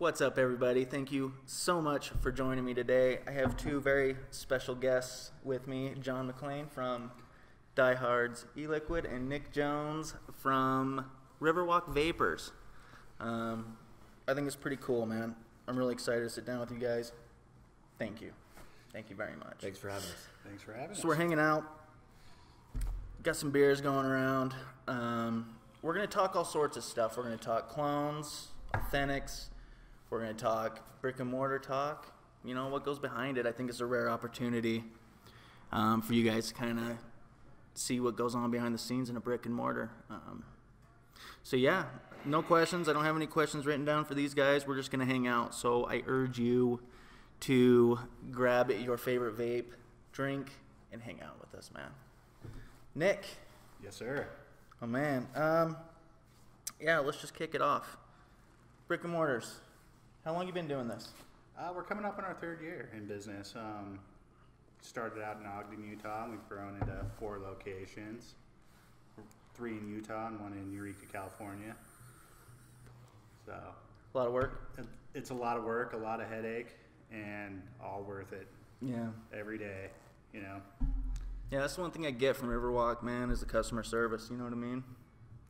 What's up, everybody? Thank you so much for joining me today. I have two very special guests with me, John McLean from DieHard's E-Liquid and Nick Jones from Riverwalk Vapors. I think it's pretty cool, man. I'm really excited to sit down with you guys. Thank you. Thank you very much. Thanks for having us. Thanks for having us. So we're hanging out. Got some beers going around. We're going to talk all sorts of stuff. We're going to talk clones, authentics. We're going to talk brick and mortar talk. You know, what goes behind it. I think it's a rare opportunity for you guys to kind of see what goes on behind the scenes in a brick and mortar. So yeah, no questions. I don't have any questions written down for these guys. We're just going to hang out. So I urge you to grab your favorite vape, drink, and hang out with us, man. Nick. Yes, sir. Oh, man. Yeah, let's just kick it off. Brick and mortars. How long you been doing this? We're coming up on our third year in business. Started out in Ogden, Utah, and we've grown into 4 locations. 3 in Utah and 1 in Eureka, California. So A lot of work? It's a lot of work, a lot of headache, and all worth it. Yeah. Every day, you know. Yeah, that's the one thing I get from Riverwalk, man, is the customer service. You know what I mean?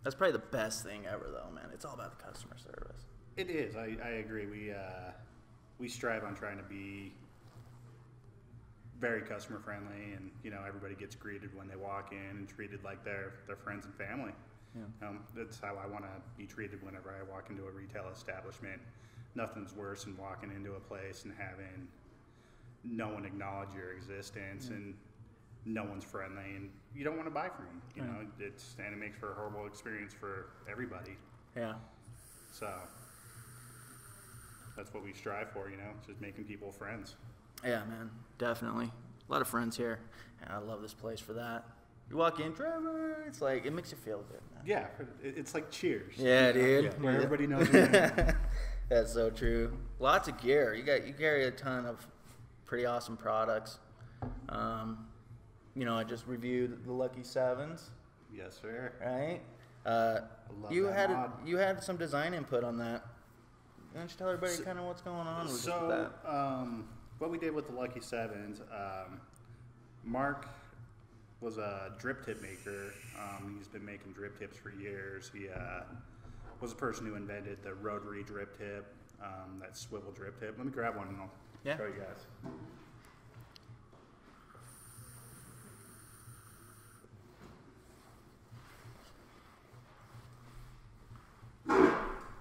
That's probably the best thing ever, though, man. It's all about the customer service. It is. I agree. We strive on trying to be very customer friendly, and you know, everybody gets greeted when they walk in and treated like their friends and family. Yeah. That's how I want to be treated whenever I walk into a retail establishment. Nothing's worse than walking into a place and having no one acknowledge your existence, and no one's friendly, and you don't want to buy from them. You know, and it makes for a horrible experience for everybody. Yeah. So that's what we strive for, you know, just making people friends. Yeah, man, definitely. A lot of friends here, and I love this place for that. You walk in, Trevor, it's like, it makes you feel good, man. Yeah, it's like Cheers. Yeah, dude. Yeah, where everybody knows your name. That's so true. Lots of gear. You carry a ton of pretty awesome products. You know, I just reviewed the Lucky Sevens. Yes, sir. Right? I love you that mod. you had some design input on that. Why don't you tell everybody kind of what's going on with that? What we did with the Lucky Sevens, Mark was a drip tip maker. He's been making drip tips for years. He was the person who invented the rotary drip tip, that swivel drip tip. Let me grab one and I'll show you guys.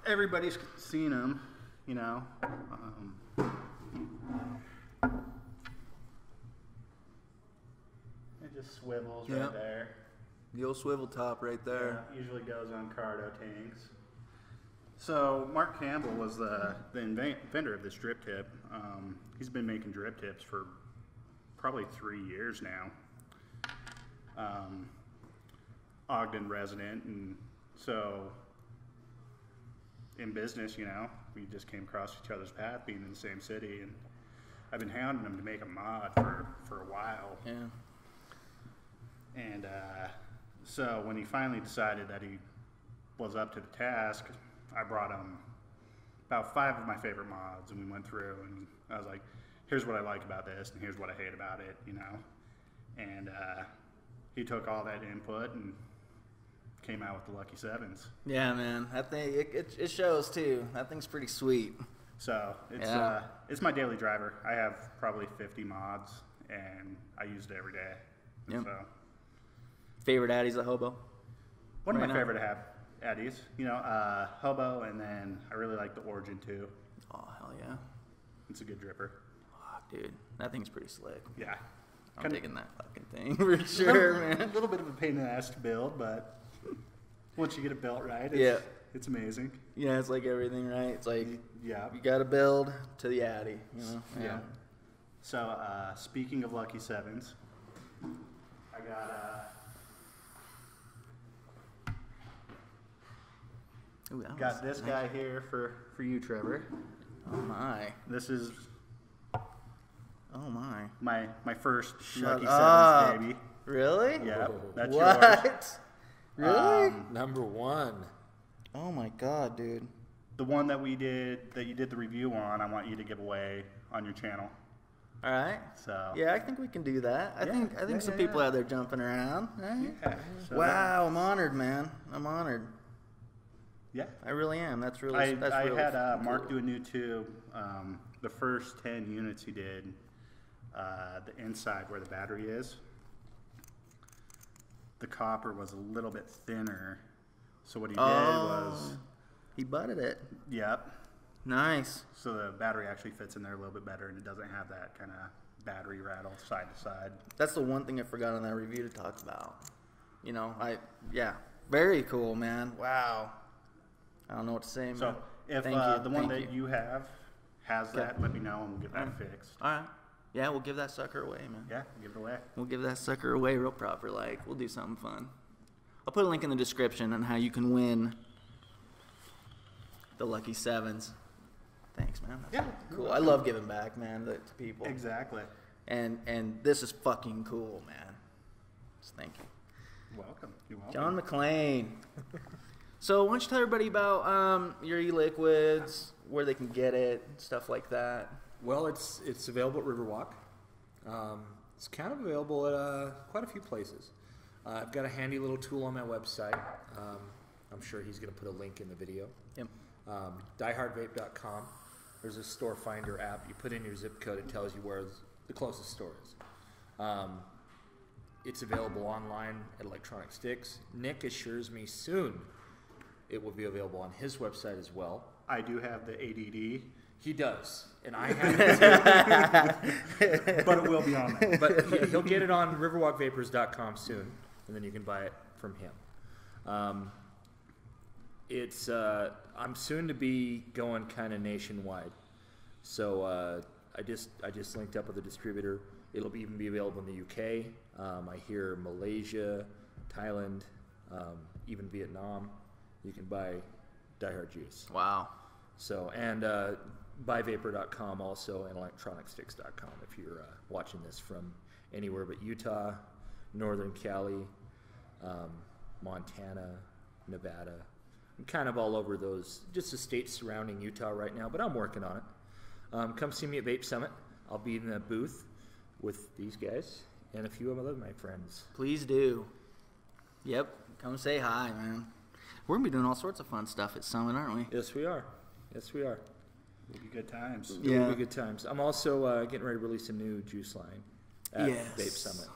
Everybody's seen them, you know. It just swivels right there. The old swivel top right there. Yeah, usually goes on cardo tanks. So Mark Campbell was the inventor of this drip tip. He's been making drip tips for probably 3 years now. Ogden resident, and so in business, you know, we just came across each other's path being in the same city, and I've been hounding him to make a mod for a while. Yeah. And so when he finally decided that he was up to the task, I brought him about 5 of my favorite mods, and we went through, and I was like, here's what I like about this, and here's what I hate about it, you know. And he took all that input and came out with the Lucky Sevens. Yeah, man. That thing, it shows too. That thing's pretty sweet. So it's my daily driver. I have probably 50 mods, and I use it every day. Yep. So favorite Addies at Hobo? One of my favorite Addies. You know, Hobo, and then I really like the Origin too. Oh, hell yeah. It's a good dripper. Oh, dude. That thing's pretty slick. Yeah. I'm digging that fucking thing for sure, man. A little bit of a pain in the ass to build, but once you get it built right, it's amazing. Yeah, it's like everything, right? It's like you got to build to the Addy, you know? Yeah. So speaking of Lucky Sevens, I got this guy here for you, Trevor. Oh my! This is my first Lucky up. Sevens, baby. Really? Yeah. That's what? yours. Really? #1. Oh my god, dude. The one that you did the review on, I want you to give away on your channel. All right. So yeah, I think we can do that. I think some people out there jumping around. Right? Yeah. So wow, I'm honored, man. I'm honored. Yeah, I really am. That's really. I really had cool. Mark do a new tube. The first 10 units he did, the inside where the battery is, the copper was a little bit thinner. So what he did was he butted it. Yep. Nice. So the battery actually fits in there a little bit better, and it doesn't have that kind of battery rattle side to side. That's the one thing I forgot on that review to talk about. You know, very cool, man. Wow. I don't know what to say, man. So if the one that you have has that, let me know and we'll get that fixed. All right. Yeah, we'll give that sucker away, man. Yeah, give it away. We'll give that sucker away real proper, like. We'll do something fun. I'll put a link in the description on how you can win the Lucky Sevens. Thanks, man. That's cool. I love giving back, man, to people. Exactly. And this is fucking cool, man. So thank you. Welcome. You're welcome. John McClain. So why don't you tell everybody about your e-liquids, where they can get it, stuff like that. Well, it's available at Riverwalk. It's kind of available at quite a few places. I've got a handy little tool on my website. I'm sure he's going to put a link in the video. Yep. DieHardVape.com. There's a store finder app. You put in your zip code, it tells you where the closest store is. It's available online at Electronic Sticks. Nick assures me soon it will be available on his website as well. I do have the ADD. He does, and I have it too. But it will be on there. But he'll get it on riverwalkvapors.com soon, and then you can buy it from him. I'm soon to be going kind of nationwide, so I just linked up with a distributor. It'll even be available in the UK. I hear Malaysia, Thailand, even Vietnam. You can buy DieHard juice. Wow. So and buyvapor.com also and electronicsticks.com if you're watching this from anywhere but Utah, Northern Cali, Montana, Nevada. I'm kind of all over those, just the states surrounding Utah right now, but I'm working on it. Come see me at Vape Summit. I'll be in the booth with these guys and a few of my friends. Please do. Yep. Come say hi, man. We're going to be doing all sorts of fun stuff at Summit, aren't we? Yes, we are. Yes, we are. It'll be good times. It'll be good times. I'm also getting ready to release a new juice line at Vape Summit.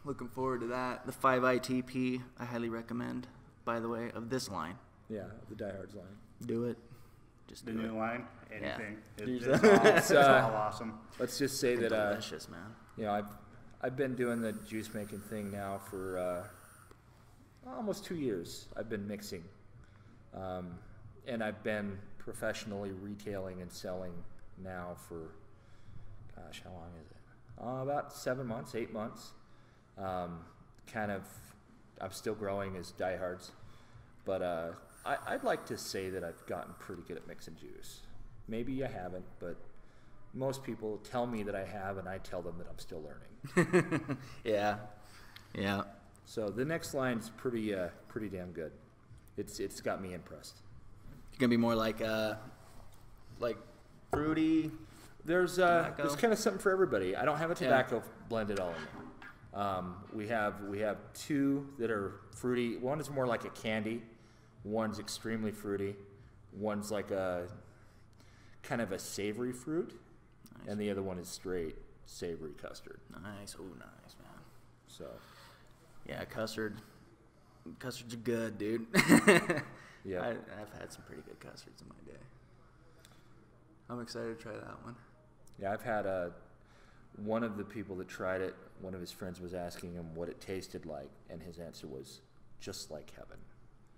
Looking forward to that. The 5ITP, I highly recommend, by the way, of this line. Yeah, the DieHards line. Do it. Just the do new it. line, anything. Yeah. It's all awesome. Let's just say that delicious, man. You know, I've been doing the juice making thing now for almost 2 years. I've been mixing, and I've been professionally retailing and selling now for, gosh, how long is it? About 7 months, 8 months. I'm still growing as DieHards, but I'd like to say that I've gotten pretty good at mixing juice. Maybe I haven't, but most people tell me that I have, and I tell them that I'm still learning. Yeah. So the next line's pretty damn good. It's got me impressed. It's gonna be more like fruity. There's kind of something for everybody. I don't have a tobacco blend at all in there. We have two that are fruity. One is more like a candy. One's extremely fruity. One's like a kind of a savory fruit, and the other one is straight savory custard. Nice. Oh, nice, man. So, yeah, custards are good, dude. yeah, I've had some pretty good custards in my day. I'm excited to try that one. Yeah, I've had one of the people that tried it. One of his friends was asking him what it tasted like, and his answer was just like heaven.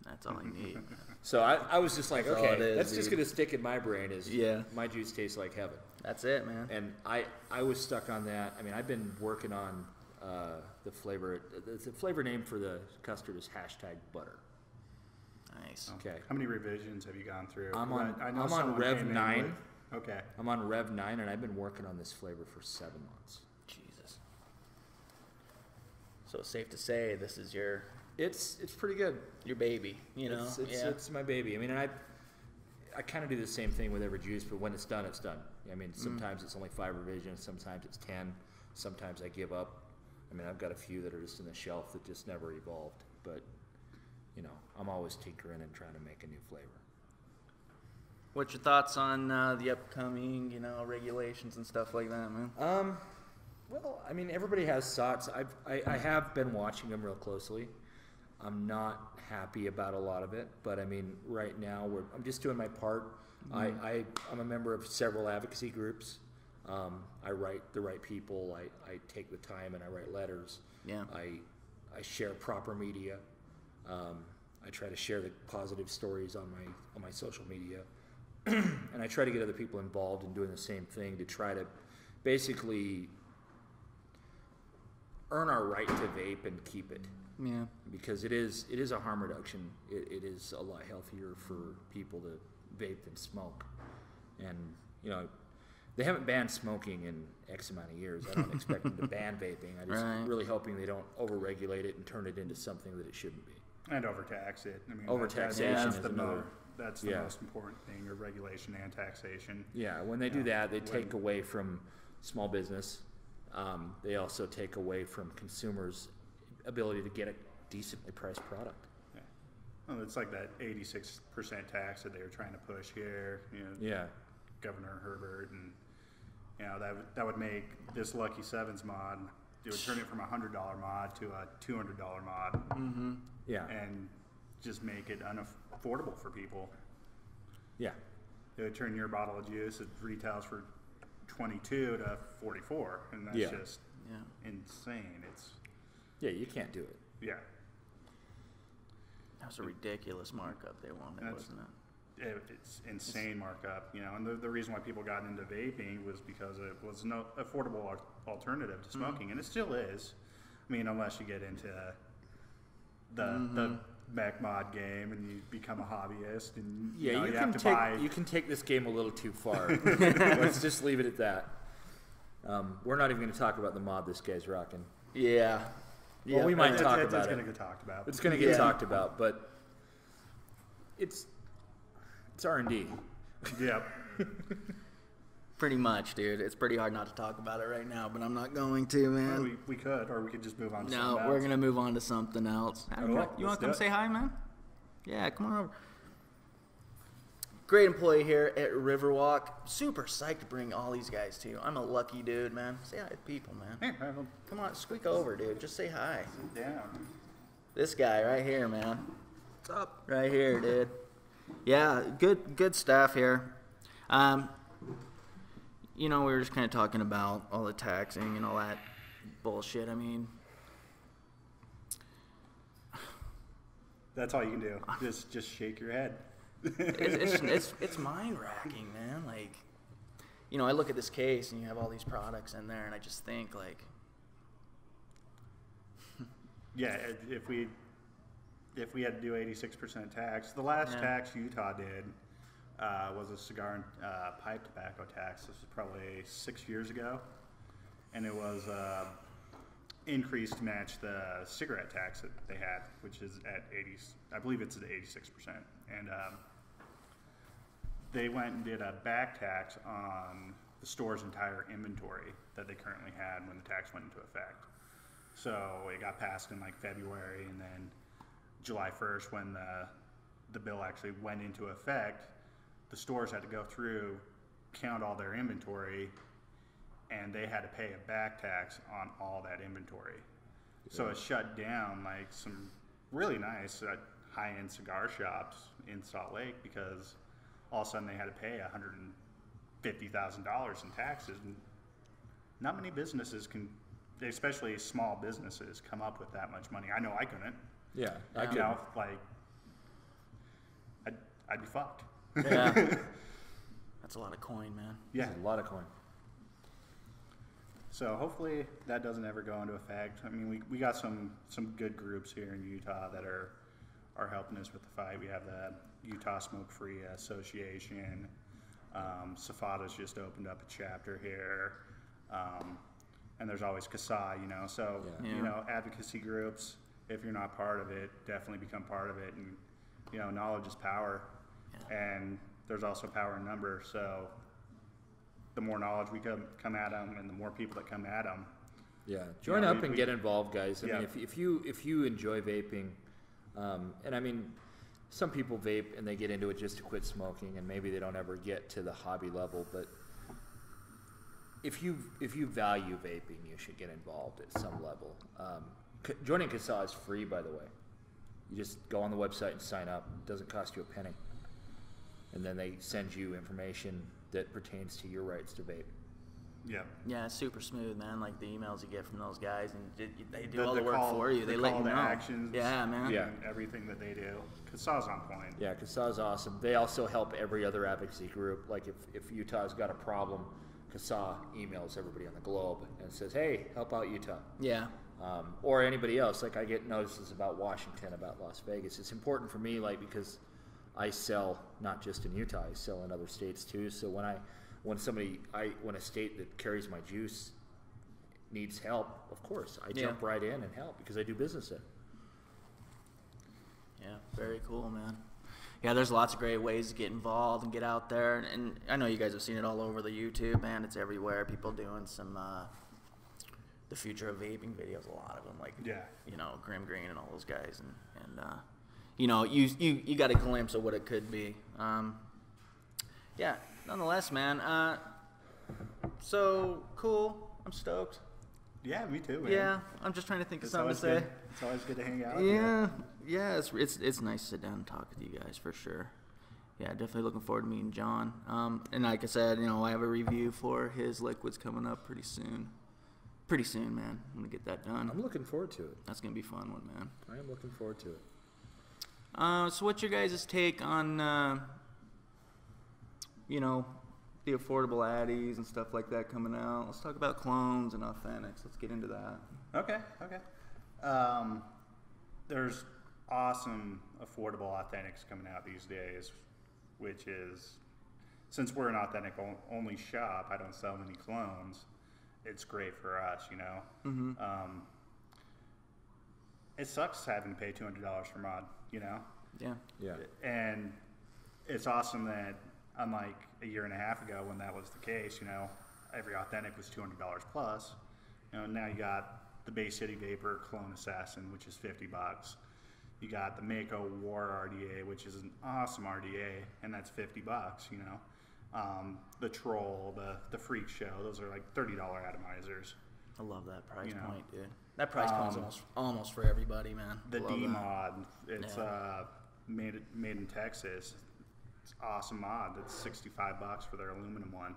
That's all I need. So I was just like, That's all okay, it is, that's dude. just gonna stick in my brain. Is Yeah. my juice tastes like heaven. That's it, man. And I was stuck on that. I mean, I've been working on the flavor. The flavor name for the custard is #butter. Nice. Okay. How many revisions have you gone through? I'm on someone Rev came in 9. with- Okay. I'm on Rev 9, and I've been working on this flavor for 7 months. Jesus. So it's safe to say this is your It's pretty good. baby, you know? It's my baby. I mean, and I kind of do the same thing with every juice, but when it's done, it's done. I mean, sometimes it's only 5 revisions, sometimes it's 10, sometimes I give up. I mean, I've got a few that are just in the shelf that just never evolved, but, you know, I'm always tinkering and trying to make a new flavor. What's your thoughts on the upcoming, you know, regulations and stuff like that, man? Well, I mean, everybody has thoughts. I have been watching them real closely. I'm not happy about a lot of it, but I mean, right now I'm just doing my part. I'm a member of several advocacy groups. I write the right people. I take the time and I write letters. Yeah. I share proper media. I try to share the positive stories on my social media. And I try to get other people involved in doing the same thing to try to basically earn our right to vape and keep it. Yeah. Because it is a harm reduction. It is a lot healthier for people to vape than smoke. And, you know, they haven't banned smoking in X amount of years. I don't expect them to ban vaping. I'm just really hoping they don't overregulate it and turn it into something that it shouldn't be. And overtax it. I mean, overtaxation is another. That's the most important thing, or regulation and taxation. Yeah, when they do that, they take away from small business. They also take away from consumers' ability to get a decently priced product. Yeah. Well, it's like that 86% tax that they were trying to push here. You know, yeah. Governor Herbert, and you know that would make this Lucky Sevens mod. It would turn it from a $100 mod to a $200 mod. Mm-hmm. Yeah. And just make it unaffordable for people. Yeah. It would turn your bottle of juice, it retails for $22 to $44, and that's just insane. Yeah, you can't do it. Yeah. That was a ridiculous markup they wanted, wasn't it? It's insane markup, you know, and the reason why people got into vaping was because it was no affordable alternative to smoking, and it still is. I mean, unless you get into the mech mod game and you become a hobbyist, and you can take this game a little too far. Let's just leave it at that. We're not even going to talk about the mod this guy's rocking. Yeah. Well, we might talk about it. It's going to get talked about. It's going to get talked about, but it's R&D. Yep. Pretty much, dude. It's pretty hard not to talk about it right now, but I'm not going to, man. Well, we could, or we could just move on to something else. No, we're going to move on to something else. You want to come say hi, man? Yeah, come on over. Great employee here at Riverwalk. Super psyched to bring all these guys to you. I'm a lucky dude, man. Say hi to people, man. Come on, squeak over, dude. Just say hi. Sit down. This guy right here, man. What's up? Right here, dude. Yeah, good stuff here. You know, we were just kind of talking about all the taxing and all that bullshit. I mean, that's all you can do. Just shake your head. it's mind racking, man. Like, you know, I look at this case and you have all these products in there, and I just think like, yeah, if we had to do 86% tax, the last tax Utah did was a cigar and pipe tobacco tax. This was probably 6 years ago, and it was increased to match the cigarette tax that they had, which is at 80. I believe it's at 86%, and they went and did a back tax on the store's entire inventory that they currently had when the tax went into effect. So it got passed in like February, and then July 1st, when the bill actually went into effect, the stores had to go through, count all their inventory, and they had to pay a back tax on all that inventory. Yeah. So it shut down like some really nice high-end cigar shops in Salt Lake, because all of a sudden they had to pay $150,000 in taxes. And not many businesses can, especially small businesses, come up with that much money. I know I couldn't. Yeah, I could. You know, like, I'd be fucked. Yeah. That's a lot of coin, man. Yeah. That's a lot of coin. So hopefully that doesn't ever go into effect. I mean, we got some good groups here in Utah that are helping us with the fight. We have the Utah Smoke Free Association. Safada's just opened up a chapter here. And there's always CASA, you know. So, you know, advocacy groups, if you're not part of it, definitely become part of it. And, you know, knowledge is power. Yeah. And there's also power in numbers. So the more knowledge we come at them, and the more people that come at them. Yeah, join up and get involved, guys. I mean, if you enjoy vaping, and I mean, some people vape and they get into it just to quit smoking, and maybe they don't ever get to the hobby level. But if you value vaping, you should get involved at some level. Joining CASA is free, by the way. You just go on the website and sign up. It doesn't cost you a penny. And then they send you information that pertains to your rights to vape. Yeah. Yeah, it's super smooth, man. Like the emails you get from those guys, and they do all the work for you. They let you know. Actions, yeah, man. Yeah, everything that they do. CASA's on point. Yeah, CASA's awesome. They also help every other advocacy group. Like if Utah's got a problem, CASA emails everybody on the globe and says, "Hey, help out Utah." Yeah. Or anybody else. Like I get notices about Washington, about Las Vegas. It's important for me, like because I sell not just in Utah, I sell in other states too. So when a state that carries my juice needs help, of course I jump right in and help because I do business in. Yeah, very cool, man. Yeah, there's lots of great ways to get involved and get out there, and I know you guys have seen it all over the YouTube, man. It's everywhere. People doing some the future of vaping videos, a lot of them, like Grim Green and all those guys, and you got a glimpse of what it could be. Yeah, nonetheless, man. So cool. I'm stoked. Yeah, me too, man. Yeah, I'm just trying to think of something to say. Good. It's always good to hang out. Yeah, it's nice to sit down and talk with you guys for sure. Yeah, definitely looking forward to meeting John. And like I said, I have a review for his liquids coming up pretty soon. Pretty soon, man. I'm gonna get that done. I'm looking forward to it. That's gonna be a fun one, man. I am looking forward to it. So what's your guys' take on the affordable addies and stuff like that coming out? Let's talk about clones and authentics. Let's get into that. Okay. There's awesome affordable authentics coming out these days, which is, since we're an authentic only shop, I don't sell many clones. It's great for us, Mm-hmm. It sucks having to pay $200 for mod, Yeah. And it's awesome that, unlike a year and a half ago when that was the case, every authentic was $200 plus. Now you got the Bay City Vapor Clone Assassin, which is $50. You got the Mako War RDA, which is an awesome RDA, and that's $50. The Troll, the Freak Show, those are like $30 atomizers. I love that price point, dude. That price point's almost for everybody, man. The D mod, it's made in Texas. It's awesome mod. It's $65 for their aluminum one.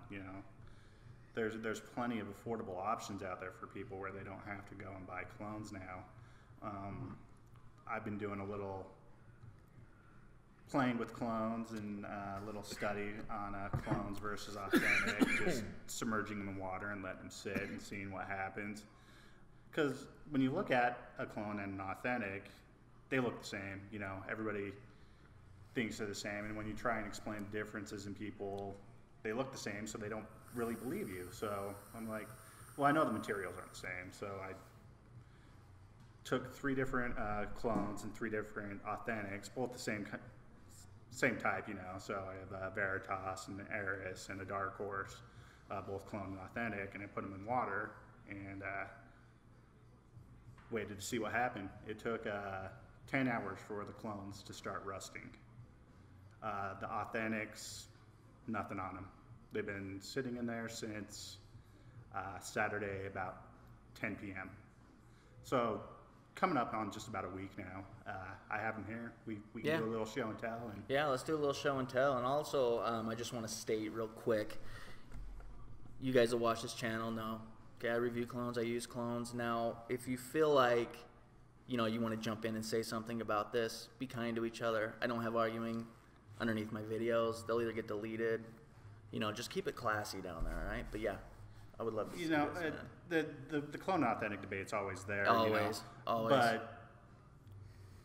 There's plenty of affordable options out there for people where they don't have to go and buy clones now. I've been doing a little playing with clones and a little study on clones versus authentic, just submerging them in water and letting them sit and seeing what happens. Because when you look at a clone and an authentic, they look the same. Everybody thinks they're the same, and when you try and explain the differences in people, they look the same, so they don't really believe you. So I'm like, well, I know the materials aren't the same, so I took 3 different clones and 3 different authentics, both the same type, So I have a Veritas and an Eris and a Dark Horse, both cloned and authentic, and I put them in water and waited to see what happened. It took 10 hours for the clones to start rusting. The authentics, nothing on them. They've been sitting in there since Saturday about 10 p.m. So coming up on just about a week now. I have them here. We can do a little show and tell. Yeah, let's do a little show and tell. And also, I just want to state real quick, you guys that watch this channel know, okay, I review clones, I use clones. Now, if you feel like, you want to jump in and say something about this, be kind to each other. I don't have arguing underneath my videos. They'll either get deleted. Just keep it classy down there, all right? But yeah, I would love to see this, the clone authentic debate's always there. Always. But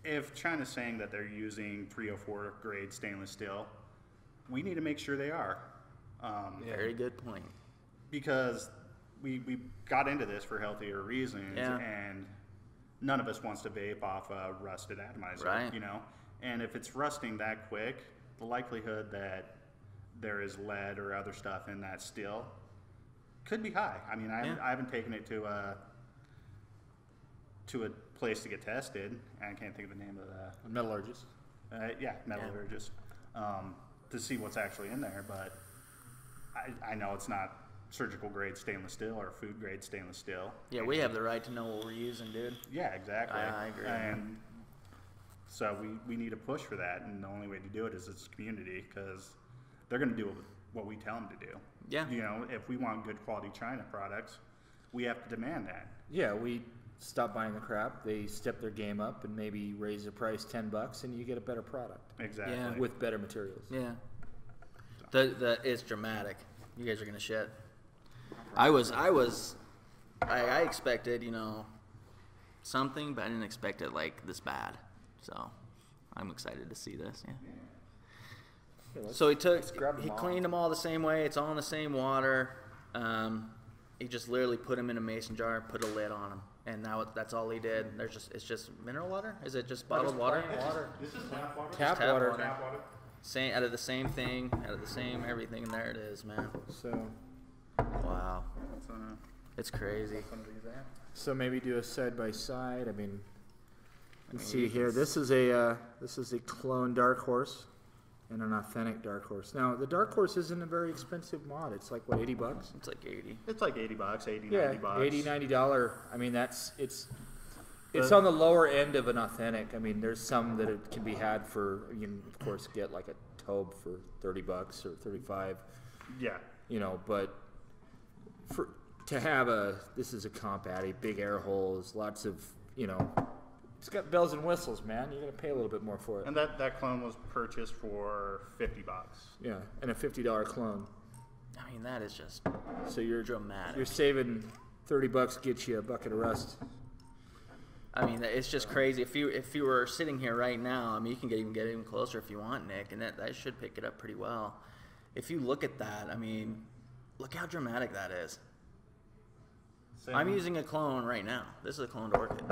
if China's saying that they're using 304 grade stainless steel, we need to make sure they are. Very good point. Because we got into this for healthier reasons, and none of us wants to vape off a rusted atomizer, right. And if it's rusting that quick, the likelihood that there is lead or other stuff in that still, could be high. I mean, I haven't taken it to a place to get tested. I can't think of the name of the metallurgist. Metallurgist, to see what's actually in there. But I know it's not surgical grade stainless steel or food grade stainless steel. Yeah, we have the right to know what we're using, dude. Yeah, exactly. I agree. And so we need to push for that, and the only way to do it is as a community, because they're going to do what we tell them to do. Yeah. You know, if we want good quality China products, we have to demand that. Yeah, we stop buying the crap. They step their game up and maybe raise the price $10, and you get a better product. Exactly. Yeah. With better materials. Yeah. It's dramatic. You guys are gonna shit. I expected, you know, something, but I didn't expect it like this bad. So I'm excited to see this. Yeah. So he cleaned them all the same way. It's all in the same water. He just literally put them in a mason jar, put a lid on them, and now that's all he did. It's just mineral water. Is it just bottled water? This is tap water. Tap water. Tap water. Same, out of the same thing, out of the same everything, and there it is, man. So, wow, it's crazy. So maybe do a side by side. I mean, let's see here. This is a clone Dark Horse and an authentic Dark Horse. Now the Dark Horse isn't a very expensive mod. It's like what, $80? It's like 80. It's like $80, 80, Yeah, $90. $80, $90. I mean, it's on the lower end of an authentic. I mean, there's some that it can be had for, you can of course get like a Tobe for $30 or $35. Yeah. You know, but to have this is a comp addy, big air holes, lots of, you know, it's got bells and whistles, man. You're gonna pay a little bit more for it. And that clone was purchased for $50. Yeah, and a $50 clone. I mean, that is just so you're dramatic. You're saving $30, gets you a bucket of rust. I mean, it's just crazy. If you were sitting here right now, I mean, you can get even closer if you want, Nick, and that should pick it up pretty well. If you look at that, I mean, look how dramatic that is. Same. I'm using a clone right now. This is a cloned orchid.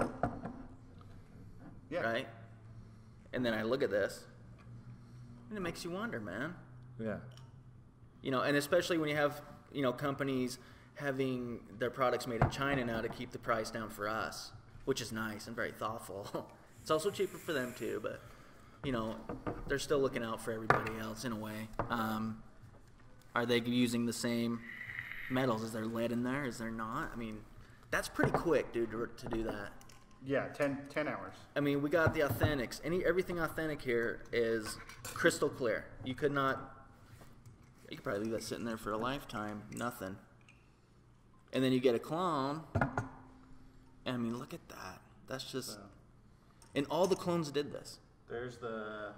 Yeah. Right? And then I look at this, and it makes you wonder, man. Yeah. You know, and especially when you have, you know, companies having their products made in China now to keep the price down for us, which is nice and very thoughtful. It's also cheaper for them too, but, you know, they're still looking out for everybody else in a way. Are they using the same metals? Is there lead in there? Is there not? I mean, that's pretty quick, dude, to do that. Yeah, 10 hours. I mean, we got the authentics. Everything authentic here is crystal clear. You could probably leave that sitting there for a lifetime, nothing. And then you get a clone. I mean, look at that. That's just... And all the clones did this. There's the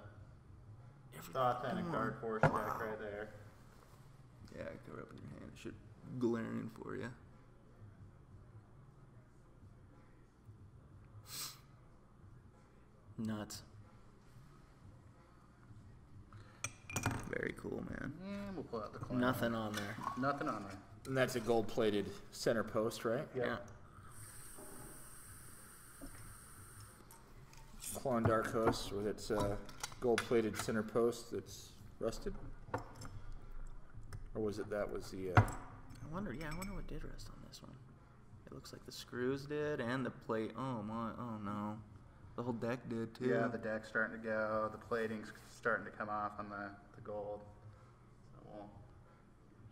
authentic Dark Horse deck right there. Yeah, cover up in your hand. It should glaring for you. Nuts. Very cool, man. And we'll pull out the clone. Nothing on there. Nothing on there. And that's a gold-plated center post, right? Yeah. Clone Dark Horse with its gold-plated center post that's rusted? Or was it that was the... I wonder what did rust on this one. It looks like the screws did and the plate. Oh my, oh no. The whole deck did too. Yeah, the deck's starting to go. The plating's starting to come off on the gold. So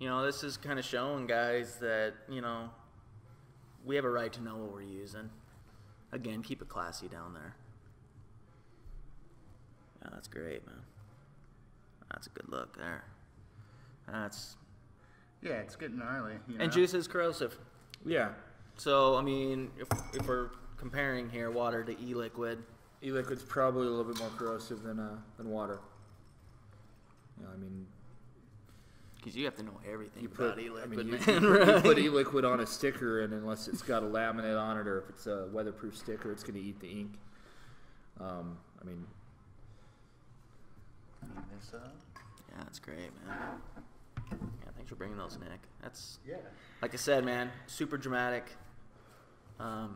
you know, this is kind of showing guys that, you know, we have a right to know what we're using. Again, keep it classy down there. Yeah, that's great, man. That's a good look there. yeah, it's getting gnarly. You know? And juice is corrosive. Yeah. So, I mean, if we're comparing here water to e-liquid. E-liquid's probably a little bit more corrosive than water. You know, I mean... Because you have to know everything you about put, e-liquid, I mean, man, you right? put e-liquid on a sticker, and unless it's got a laminate on it or if it's a weatherproof sticker, it's going to eat the ink. I mean... Yeah, that's great, man. Yeah, thanks for bringing those, Nick. That's, yeah. like I said, man, super dramatic. So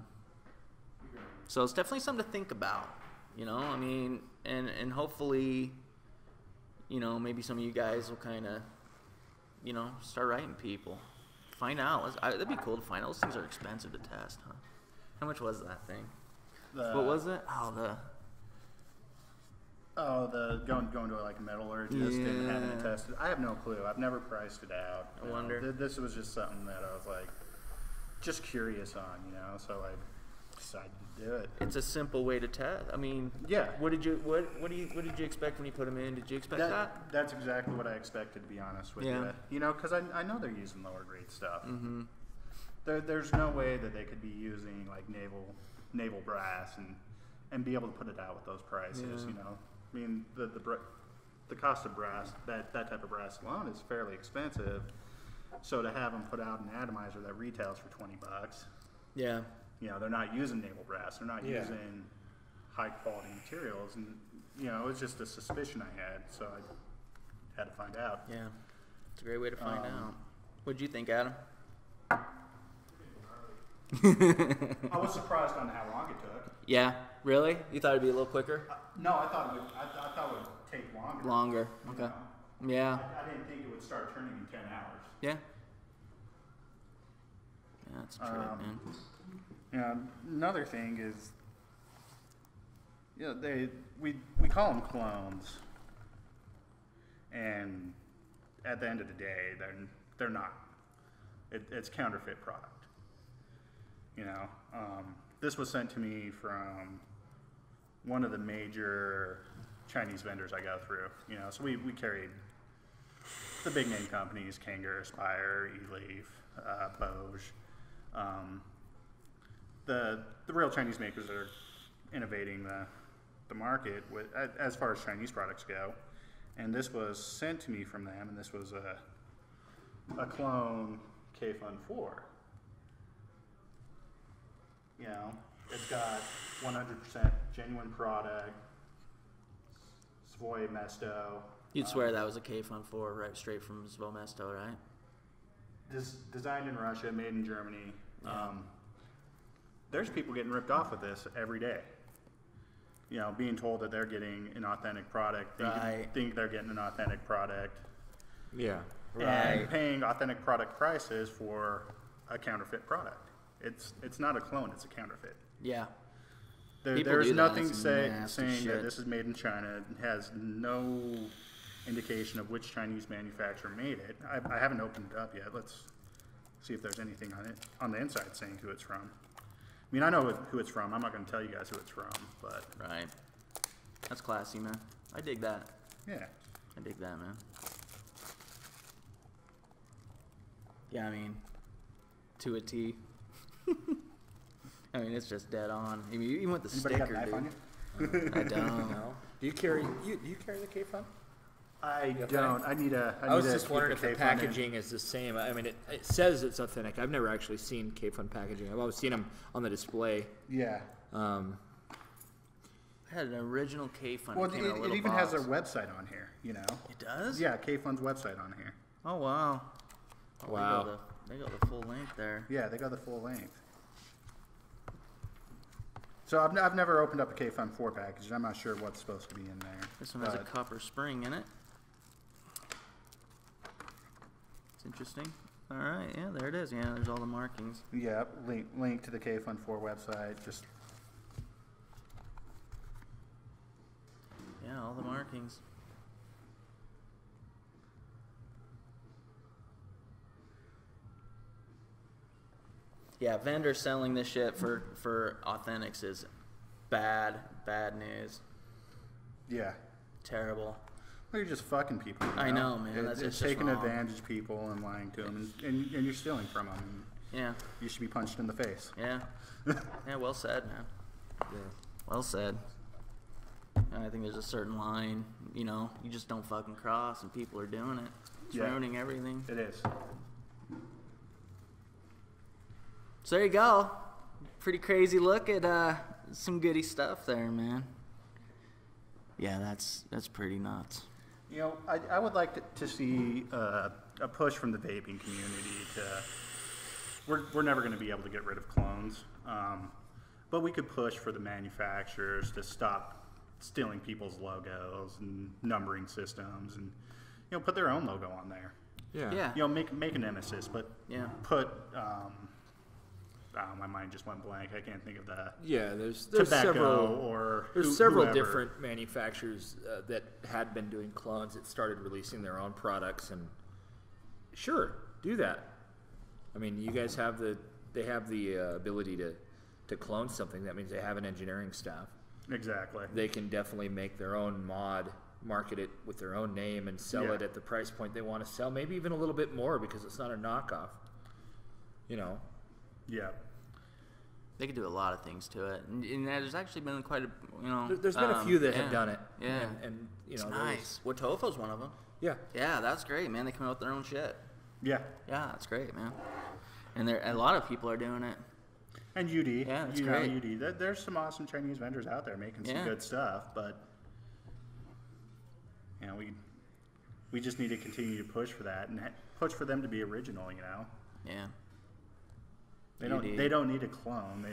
it's definitely something to think about, you know. I mean, and hopefully, you know, maybe some of you guys will kind of you know, start writing people. Find out. That'd be cool to find out. Those things are expensive to test, huh? How much was that thing? What was it? The going to like a metallurgist and having it tested. I have no clue. I've never priced it out. I wonder. This was just something that I was like, just curious on, you know. So I decided to do it. It's a simple way to test. I mean, yeah. What did you expect when you put them in? Did you expect that? That's exactly what I expected, to be honest with you. You know, because I know they're using lower grade stuff. Mm-hmm. There's no way that they could be using like naval brass and be able to put it out with those prices. Yeah. You know, I mean the cost of brass, that type of brass alone is fairly expensive. So to have them put out an atomizer that retails for $20, yeah, you know, they're not using naval brass. They're not using high quality materials, and you know, it was just a suspicion I had, so I had to find out. Yeah, it's a great way to find out. What'd you think, Adam? I was surprised on how long it took. Yeah, really? You thought it'd be a little quicker? No, I thought it would take longer. Longer. Okay. You know? Yeah. I didn't think it would start turning in 10 hours. Yeah. Yeah, that's true, man. Yeah. Another thing is, you know, we call them clones, and at the end of the day, they're not. It's counterfeit product. You know, this was sent to me from one of the major Chinese vendors I go through. You know, so we carried the big name companies: Kanger, Aspire, E-Leaf, Boge. The real Chinese makers that are innovating the market with as far as Chinese products go. And this was sent to me from them, and this was a clone K-Fun 4. You know, it's got 100% genuine product, Svoy Mesto. You'd swear that was a K-Fun 4 right straight from Svoy Mesto, right? Designed in Russia, made in Germany. Yeah. There's people getting ripped off with this every day. You know, being told that they're getting an authentic product, think they're getting an authentic product. Yeah. And paying authentic product prices for a counterfeit product. It's not a clone, it's a counterfeit. Yeah. There's nothing saying that this is made in China. It has no indication of which Chinese manufacturer made it. I haven't opened it up yet. Let's see if there's anything on the inside saying who it's from. I mean, I know who it's from. I'm not going to tell you guys who it's from, but... Right. That's classy, man. I dig that. Yeah. I dig that, man. Yeah, I mean, to a T. I mean, it's just dead on. I mean, even with the Anybody sticker, got a knife on dude. I don't. No. Do you carry the K-Fun? I don't. I was just wondering if the packaging is the same. I mean, it says it's authentic. I've never actually seen K-Fun packaging. I've always seen them on the display. Yeah. I had an original K-Fun. Well, it even has their website on here, you know. It does? Yeah, K-Fun's website on here. Oh, wow. Oh, wow. They got the full length there. Yeah, they got the full length. So I've never opened up a K-Fun 4 package. I'm not sure what's supposed to be in there. This one has a copper spring in it. It's interesting. All right, yeah, there it is. Yeah, there's all the markings. Yeah, link to the K-Fun 4 website. Just yeah, all the markings. Yeah, vendors selling this shit for authentics is bad news. yeah. Terrible. Well, you're just fucking people. You know? I know, man. That's it's just taking wrong. advantage of people and lying to them, and you're stealing from them. Yeah. You should be punched in the face. Yeah. Yeah, well said, man. Yeah. Well said. And I think there's a certain line, you know, you just don't fucking cross, and people are doing it. It's ruining everything. It is. So there you go. Pretty crazy look at some goody stuff there, man. Yeah, that's pretty nuts. You know, I would like to see a push from the vaping community to. We're never going to be able to get rid of clones, but we could push for the manufacturers to stop stealing people's logos and numbering systems, and put their own logo on there. Yeah. You know, make a nemesis, but Yeah. put. My mind just went blank. I can't think of the. Yeah, there's tobacco several or several whoever. different manufacturers that had been doing clones that started releasing their own products, and sure, do that. I mean, you guys have they have the ability to clone something. That means they have an engineering staff. Exactly. They can definitely make their own mod, market it with their own name, and sell it at the price point they want to sell. Maybe even a little bit more because it's not a knockoff. You know. Yeah. They could do a lot of things to it, and there's actually been quite a There's been a few that have done it. Yeah, and you it's know, nice. Watofo's one of them. Yeah. Yeah, that's great, man. They come out with their own shit. Yeah. Yeah, that's great, man. And a lot of people are doing it. And UD. Yeah, that's great. UD. There's some awesome Chinese vendors out there making some good stuff, but you know, we just need to continue to push for that and push for them to be original. You know. Yeah. They don't need a clone.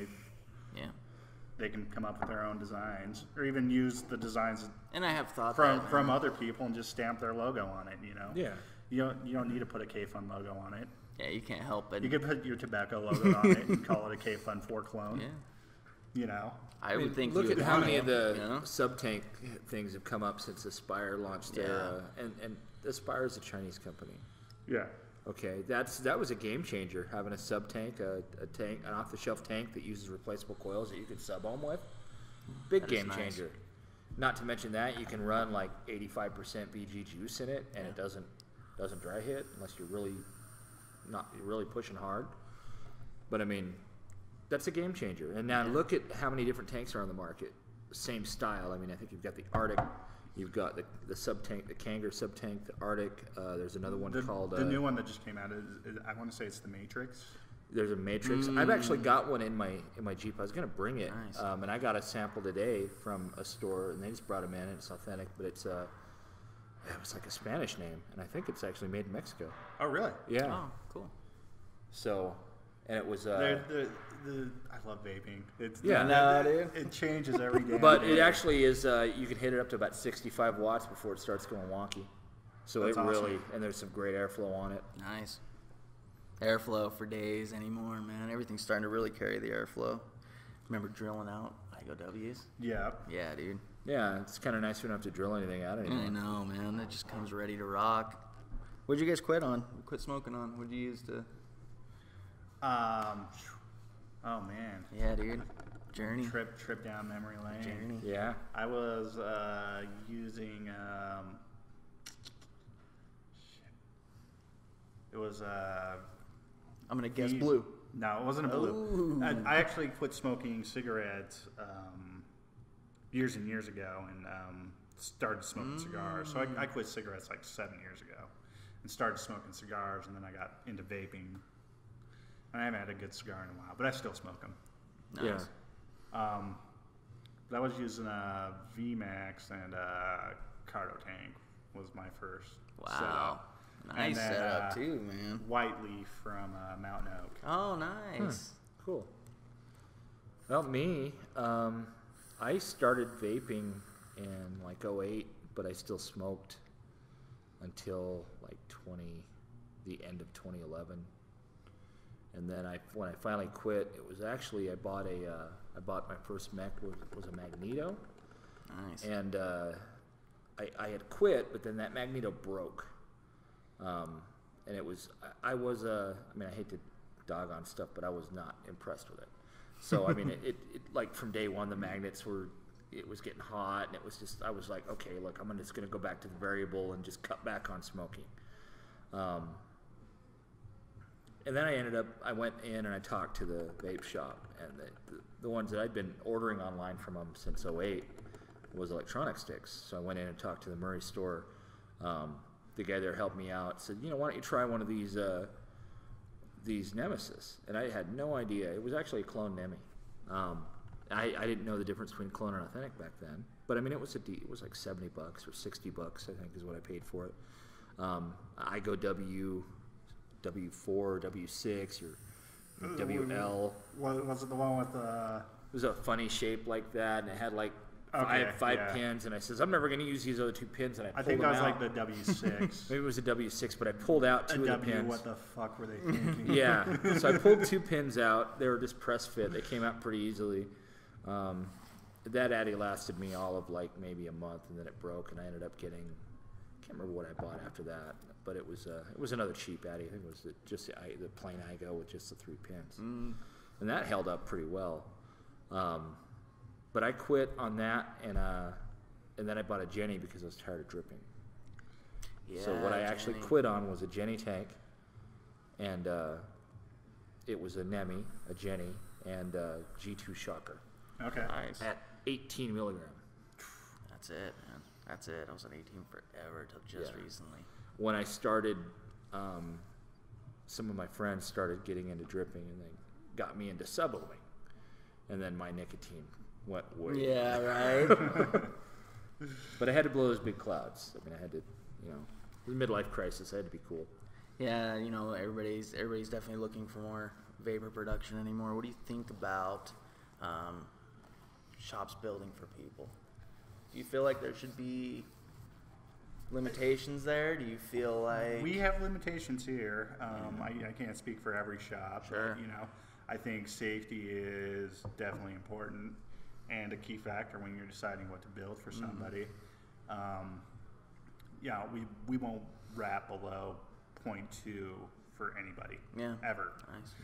They can come up with their own designs, or even use the designs. And I have thought from other people and just stamp their logo on it. You know. Yeah. You don't need to put a K-Fun logo on it. Yeah, you can't help it. You could put your tobacco logo on it and call it a K-Fun 4 clone. Yeah. You know. I would think. Look at how many of the you know? sub-tank things have come up since Aspire launched their and Aspire is a Chinese company. Yeah. Okay, that was a game changer, having a sub-tank, a tank, an off-the-shelf tank that uses replaceable coils that you can sub-ohm with. Big game changer. Not to mention that you can run like 85% VG juice in it, and it doesn't dry hit unless you're really pushing hard. But I mean, that's a game changer. And now look at how many different tanks are on the market. Same style. I mean, I think you've got the Arctic. You've got the sub-tank, the Kanger sub-tank, the Arctic. There's another one called... The new one that just came out, is I want to say it's the Matrix. There's a Matrix. I've actually got one in my Jeep. I was going to bring it. Nice. And I got a sample today from a store, and they just brought them in, and it's authentic, but it was like a Spanish name, and I think it's actually made in Mexico. Oh, really? Yeah. Oh, cool. So, and it was... I love vaping. It changes every day. But it actually is, you can hit it up to about 65 watts before it starts going wonky. So That's awesome. And there's some great airflow on it. Nice. Airflow for days anymore, man. Everything's starting to really carry the airflow. Remember drilling out IOWs? Yeah. Yeah, dude. Yeah, it's kind of nice we don't have to drill anything out anymore. I know, man. It just comes ready to rock. What'd you guys quit on? Quit smoking on? What'd you use to... Oh man. Yeah, dude. Journey. Trip down memory lane. Journey. Yeah. I was using. It was. I'm gonna guess blue. No, it wasn't a blue. I actually quit smoking cigarettes years and years ago, and started smoking cigars. So I quit cigarettes like 7 years ago, and started smoking cigars, and then I got into vaping. I haven't had a good cigar in a while, but I still smoke them. Nice. Yeah. I was using a VMAX and a Cardo tank was my first setup. Nice then, setup too, man. White Leaf from Mountain Oak. Oh, nice. Cool. Well, me, I started vaping in like 08, but I still smoked until like the end of 2011. And then when I finally quit, it was actually I bought my first mech was a Magneto. Nice. And I had quit, but then that Magneto broke. And it was I hate to dog on stuff, but I was not impressed with it. So I mean it like from day one the magnets it was getting hot, and it was just I was like, okay, look, I'm just gonna go back to the variable and just cut back on smoking. And then I went in and I talked to the vape shop, and the ones that I'd been ordering online from them since 08 was electronic sticks. So I went in and talked to the Murray store. The guy there helped me out, said, why don't you try one of these Nemesis? And I had no idea. It was actually a clone Nemi. I didn't know the difference between clone and authentic back then. But I mean, it was like $70 or $60, I think, is what I paid for it. I go W4, W6, or WL. Was it the one with the... It was a funny shape like that, and it had like five pins, and I says, I'm never going to use these other 2 pins, and I think that was like the W6. Maybe it was a W6, but I pulled out 2 of the pins. What the fuck were they thinking? Yeah, so I pulled 2 pins out. They were just press fit. They came out pretty easily. That Addy lasted me all of like maybe a month, and then it broke, and I ended up getting, can't remember what I bought after that, but it was another cheap Addy. I think it was just the plain Igo with just the 3 pins, and that held up pretty well. But I quit on that, and then I bought a Jenny because I was tired of dripping. Yeah, so what I actually quit on was a Jenny tank, and it was a Nemi, a Jenny, and a G2 shocker. Okay. Nice. At 18 milligram. That's it, man. That's it. I was at 18 forever till just recently. When I started, some of my friends started getting into dripping, and they got me into sub-ohming, and then my nicotine went way. Yeah, right. But I had to blow those big clouds. I mean, I had to, the midlife crisis. I had to be cool. Yeah, everybody's definitely looking for more vapor production anymore. What do you think about shops building for people? Do you feel like there should be limitations there? Do you feel like we have limitations here? I can't speak for every shop. Sure. But, I think safety is definitely important and a key factor when you're deciding what to build for somebody. We won't wrap below 0.2 for anybody. Yeah. Ever. Nice.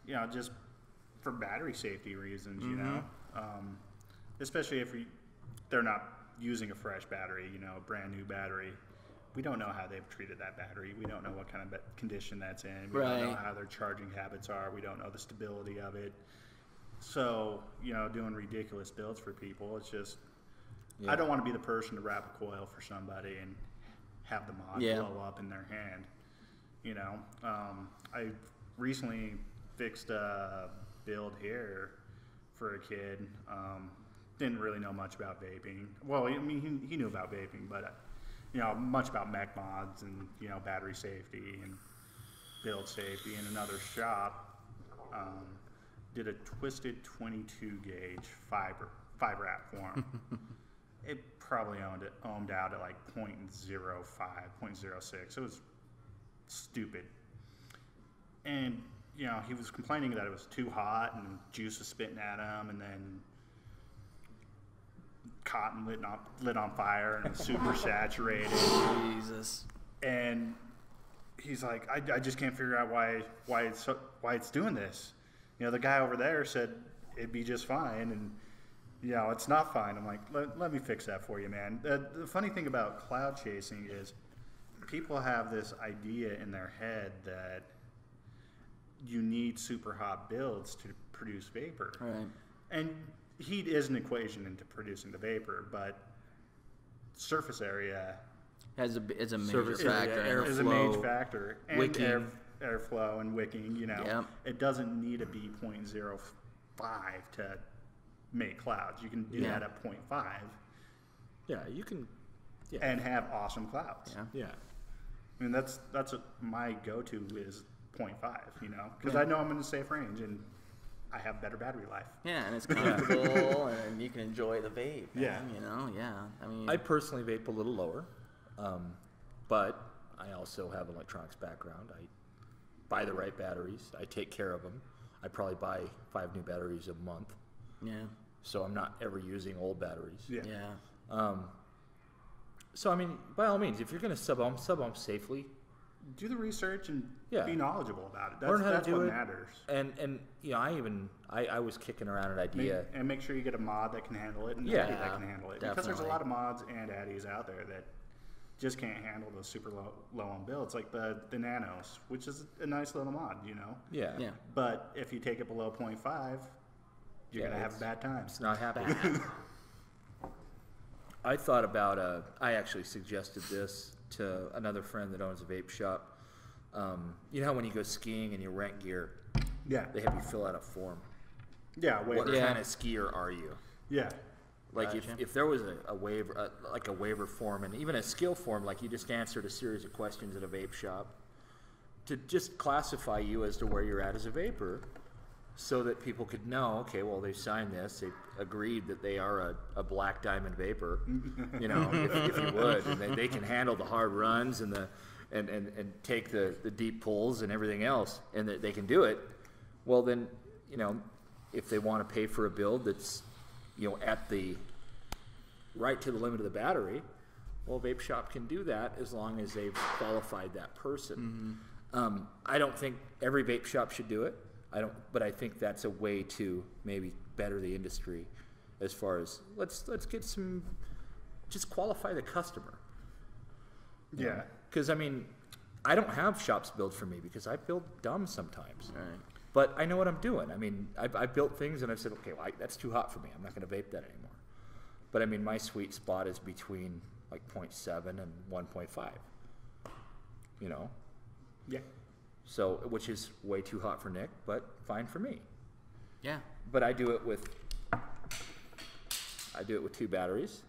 Yeah. Just for battery safety reasons, especially if they're not using a fresh battery, a brand new battery. We don't know how they've treated that battery. We don't know what kind of condition that's in. We don't know how their charging habits are. We don't know the stability of it. So, doing ridiculous builds for people, it's just, I don't want to be the person to wrap a coil for somebody and have the mod blow up in their hand. I recently fixed a build here for a kid. Didn't really know much about vaping. Well, I mean, he knew about vaping, but much about mech mods and battery safety and build safety. In another shop, did a twisted 22 gauge fiber wrap form. It probably ohmed out at like 0.05, 0.06. It was stupid. And he was complaining that it was too hot and juice was spitting at him, and then cotton lit on fire and super saturated. Jesus. And he's like, I just can't figure out why it's doing this. The guy over there said it'd be just fine, and it's not fine. I'm like, let me fix that for you, man. The funny thing about cloud chasing is people have this idea in their head that you need super hot builds to produce vapor. Right. And heat is an equation into producing the vapor, but surface area is a major factor. Is a major factor. And wicking. Airflow and wicking, It doesn't need to be 0.05 to make clouds. You can do that at 0.5. Yeah, you can. Yeah. And have awesome clouds. Yeah. I mean, that's what my go-to is 0.5, because I know I'm in a safe range and I have better battery life. Yeah, and it's comfortable and you can enjoy the vape. Yeah. I mean, I personally vape a little lower, but I also have an electronics background. I buy the right batteries. I take care of them. I probably buy 5 new batteries a month. Yeah. So I'm not ever using old batteries. Yeah. So I mean, by all means, if you're going to sub-ohm safely. Do the research and be knowledgeable about it. Learn how to do what it. Matters. And I was kicking around an idea. And make sure you get a mod that can handle it and an addy that can handle it. Definitely. Because there's a lot of mods and addies out there that just can't handle those super low on builds, like the Nanos, which is a nice little mod, Yeah. But if you take it below 0.5, you're going to have bad times. It's not happening. I thought about, I actually suggested this to another friend that owns a vape shop. You know how when you go skiing and you rent gear, they have you fill out a form. Yeah, what kind of skier are you? Yeah. Like if there was a waiver, like a waiver form, and even a skill form, like you just answered a series of questions at a vape shop, to just classify you as to where you're at as a vapor, so that people could know, okay, well, they signed this, they agreed that they are a black diamond vapor, you know, if you would, and they can handle the hard runs and take the deep pulls and everything else, and that they can do it. Well, then, you know, if they want to pay for a build that's, you know, at the right to the limit of the battery, well, Vape Shop can do that as long as they've qualified that person. I don't think every vape shop should do it. But I think that's a way to maybe better the industry, as far as let's get some, just qualify the customer. Yeah. Because I mean, I don't have shops build for me because I build dumb sometimes. Right. But I know what I'm doing. I mean, I've built things and I've said, okay, well, that's too hot for me. I'm not going to vape that anymore. But I mean, my sweet spot is between like 0.7 and 1.5. You know. Yeah. So, which is way too hot for Nick, but fine for me. Yeah. But I do it with 2 batteries,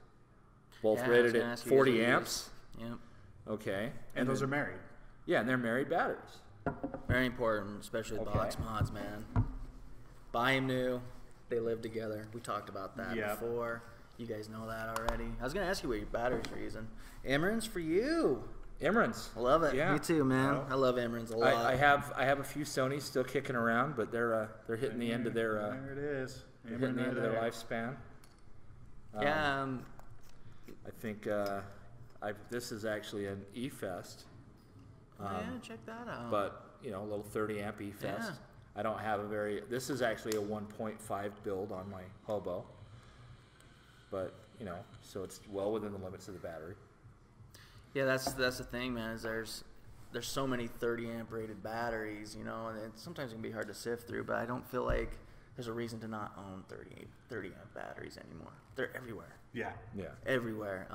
both Yeah, rated at 40 amps. Yep. Okay. And those are married. Yeah, and they're married batteries. Very important, especially with box mods, man. Buy them new. They live together. We talked about that before. You guys know that already. I was going to ask you what your batteries are using. Emerins for you. Emerins. I love it. Yeah. Me too, man. I love Emerins a lot. I have a few Sonys still kicking around, but they're hitting the end of their there it is. They're hitting the end of their lifespan. Yeah. I think this is actually an E-Fest. Yeah, check that out. But you know, a little 30 amp E-Fest. Yeah. I don't have this is actually a 1.5 build on my hobo. But you know, so it's well within the limits of the battery. Yeah, that's the thing, man. Is there's so many 30 amp rated batteries, you know, and sometimes it can be hard to sift through. But I don't feel like there's a reason to not own 30 amp batteries anymore. They're everywhere. Yeah. Yeah. Everywhere.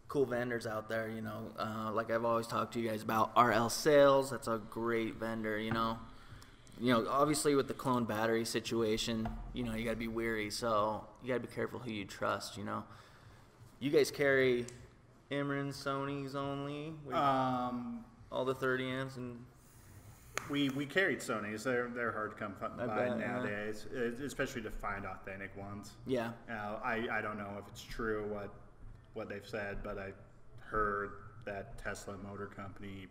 Cool vendors out there, you know. Like I've always talked to you guys about RL Sales. That's a great vendor, you know. Obviously with the clone battery situation, you know, you got to be wary. So you got to be careful who you trust, you know. You guys carry Emerins, Sonys only? All the 30 amps and we carried Sonys. They're hard to come by nowadays, yeah. Especially to find authentic ones. Yeah. I don't know if it's true what they've said, but I heard that Tesla Motor Company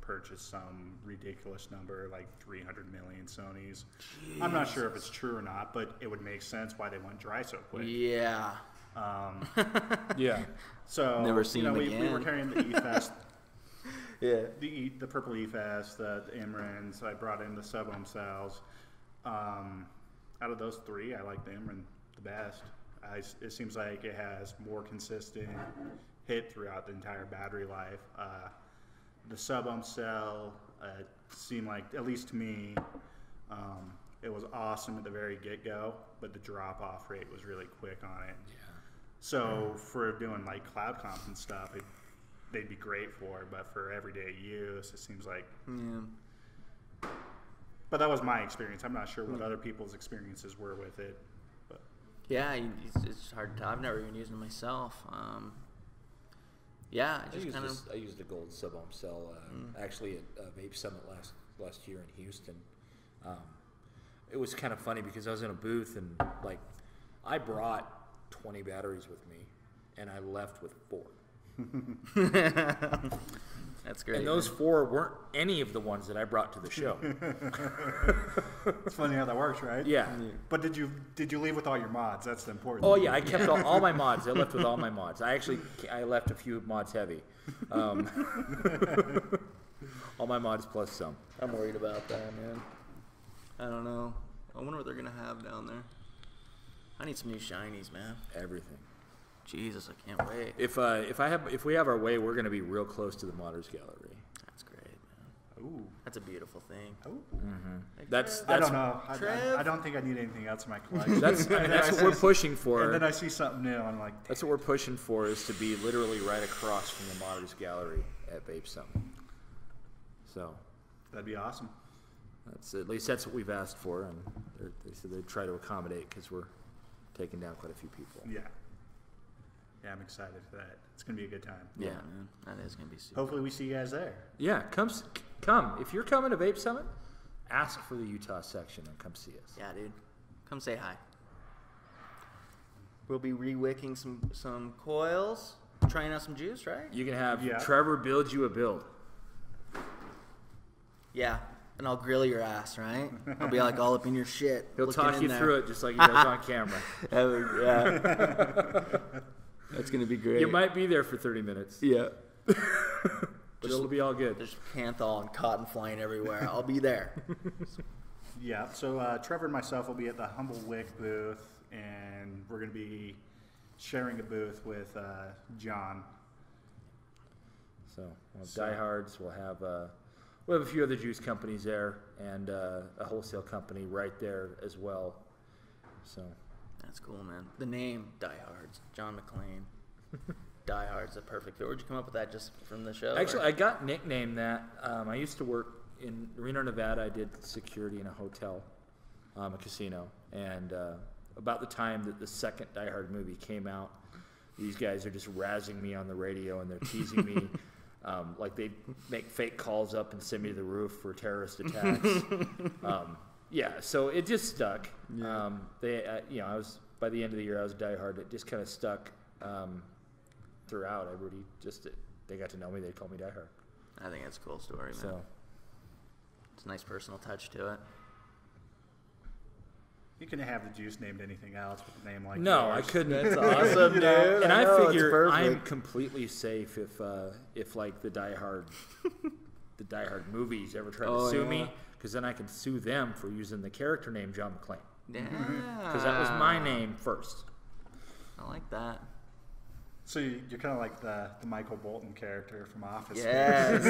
purchased some ridiculous number, like 300 million Sonys. Jeez. I'm not sure if it's true or not, but it would make sense why they went dry so quick. Yeah. Yeah. So never seen them we again. were carrying the E-Fest. Yeah. The purple E-Fest, the Emerins. I brought in the sub-ohm cells. Out of those 3, I like the Emerin the best. It seems like it has more consistent hit throughout the entire battery life. The sub-ohm cell seemed like, at least to me, it was awesome at the very get-go, but the drop-off rate was really quick on it. Yeah. So for doing like cloud comps and stuff, they'd be great for, but for everyday use, it seems like. Yeah. But that was my experience. I'm not sure what other people's experiences were with it. But Yeah, it's hard to. I've never even used them myself. Yeah, I used a gold sub-ohm cell actually at Vape Summit last year in Houston. It was kind of funny because I was in a booth and like I brought 20 batteries with me and I left with 4. That's great. And those 4 weren't any of the ones that I brought to the show. It's funny how that works, right? Yeah. But did you leave with all your mods? That's the important. Oh yeah, I kept all my mods. I left with all my mods. I left a few mods heavy. All my mods plus some. I'm worried about that, man. I don't know. I wonder what they're gonna have down there. I need some new shinies, man. Everything. Jesus, I can't wait. If we have our way, we're gonna be real close to the Modders Gallery. That's great, man. Ooh. That's a beautiful thing. Ooh. Mm-hmm. Hey, That's I don't know. I don't think I need anything else in my collection. That's what we're pushing for. And then I see something new, and I'm like, that's what we're pushing for, is to be literally right across from the Modders Gallery at Vape Summit. So that'd be awesome. At least that's what we've asked for, and they said they'd try to accommodate because we're taking down quite a few people. Yeah. Yeah, I'm excited for that. It's gonna be a good time. Yeah, man, that is gonna be super. Hopefully, we see you guys there. Yeah, come. If you're coming to Vape Summit, ask for the Utah section and come see us. Yeah, dude. Come say hi. We'll be re-wicking some coils, trying out some juice, right? You can have Trevor build you a build. Yeah, and I'll grill your ass, right? I'll be like all up in your shit. He'll talk you through it just like he does on camera. Yeah. That's going to be great. You might be there for 30 minutes. Yeah. But it'll be all good. There's canthol and cotton flying everywhere. I'll be there. Yeah, so Trevor and myself will be at the Humble Wick booth, and we're going to be sharing a booth with John. So DieHards, we'll have a few other juice companies there, and a wholesale company right there as well. So that's cool, man. The name DieHards, John McClain. DieHard's a perfect fit. Where'd you come up with that? Just from the show? Actually, I got nicknamed that. I used to work in Reno, Nevada. I did security in a hotel, a casino, and about the time that the second Die Hard movie came out, these guys are just razzing me on the radio, and they're teasing me. Like they make fake calls up and send me to the roof for terrorist attacks. Yeah, so it just stuck. Yeah. I was by the end of the year I was Die Hard. It just kind of stuck throughout. Everybody they got to know me. They called me Die Hard. I think that's a cool story, man. So it's a nice personal touch to it. You couldn't have the juice named anything else with a name like no, yours. I couldn't. That's awesome, dude. And I figure it's I'm completely safe if like the Die Hard movies ever try to sue me, because then I can sue them for using the character name John McClain. Yeah. Because that was my name first. I like that. So you're kind of like the Michael Bolton character from Office. Yes.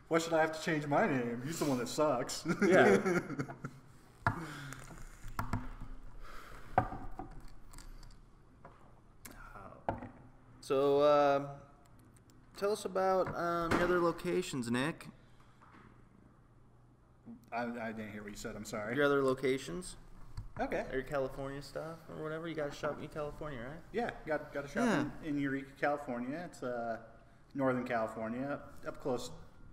Why should I have to change my name? He's the one that sucks. Yeah. So, tell us about your other locations, Nick. I didn't hear what you said. I'm sorry. Your other locations? Okay. Or your California stuff or whatever. You got a shop in California, right? Yeah, got a shop in Eureka, California. It's Northern California, up close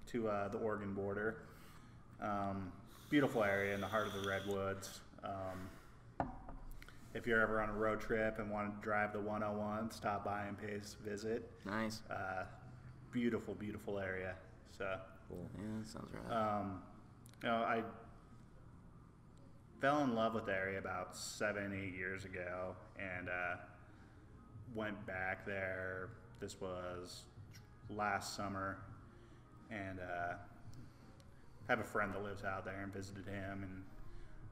to the Oregon border. Beautiful area in the heart of the redwoods. If you're ever on a road trip and want to drive the 101, stop by and pay us a visit. Nice. Beautiful, beautiful area. So cool. Yeah, that sounds right. I fell in love with the area about 7-8 years ago, and went back there. This was last summer, and have a friend that lives out there and visited him, and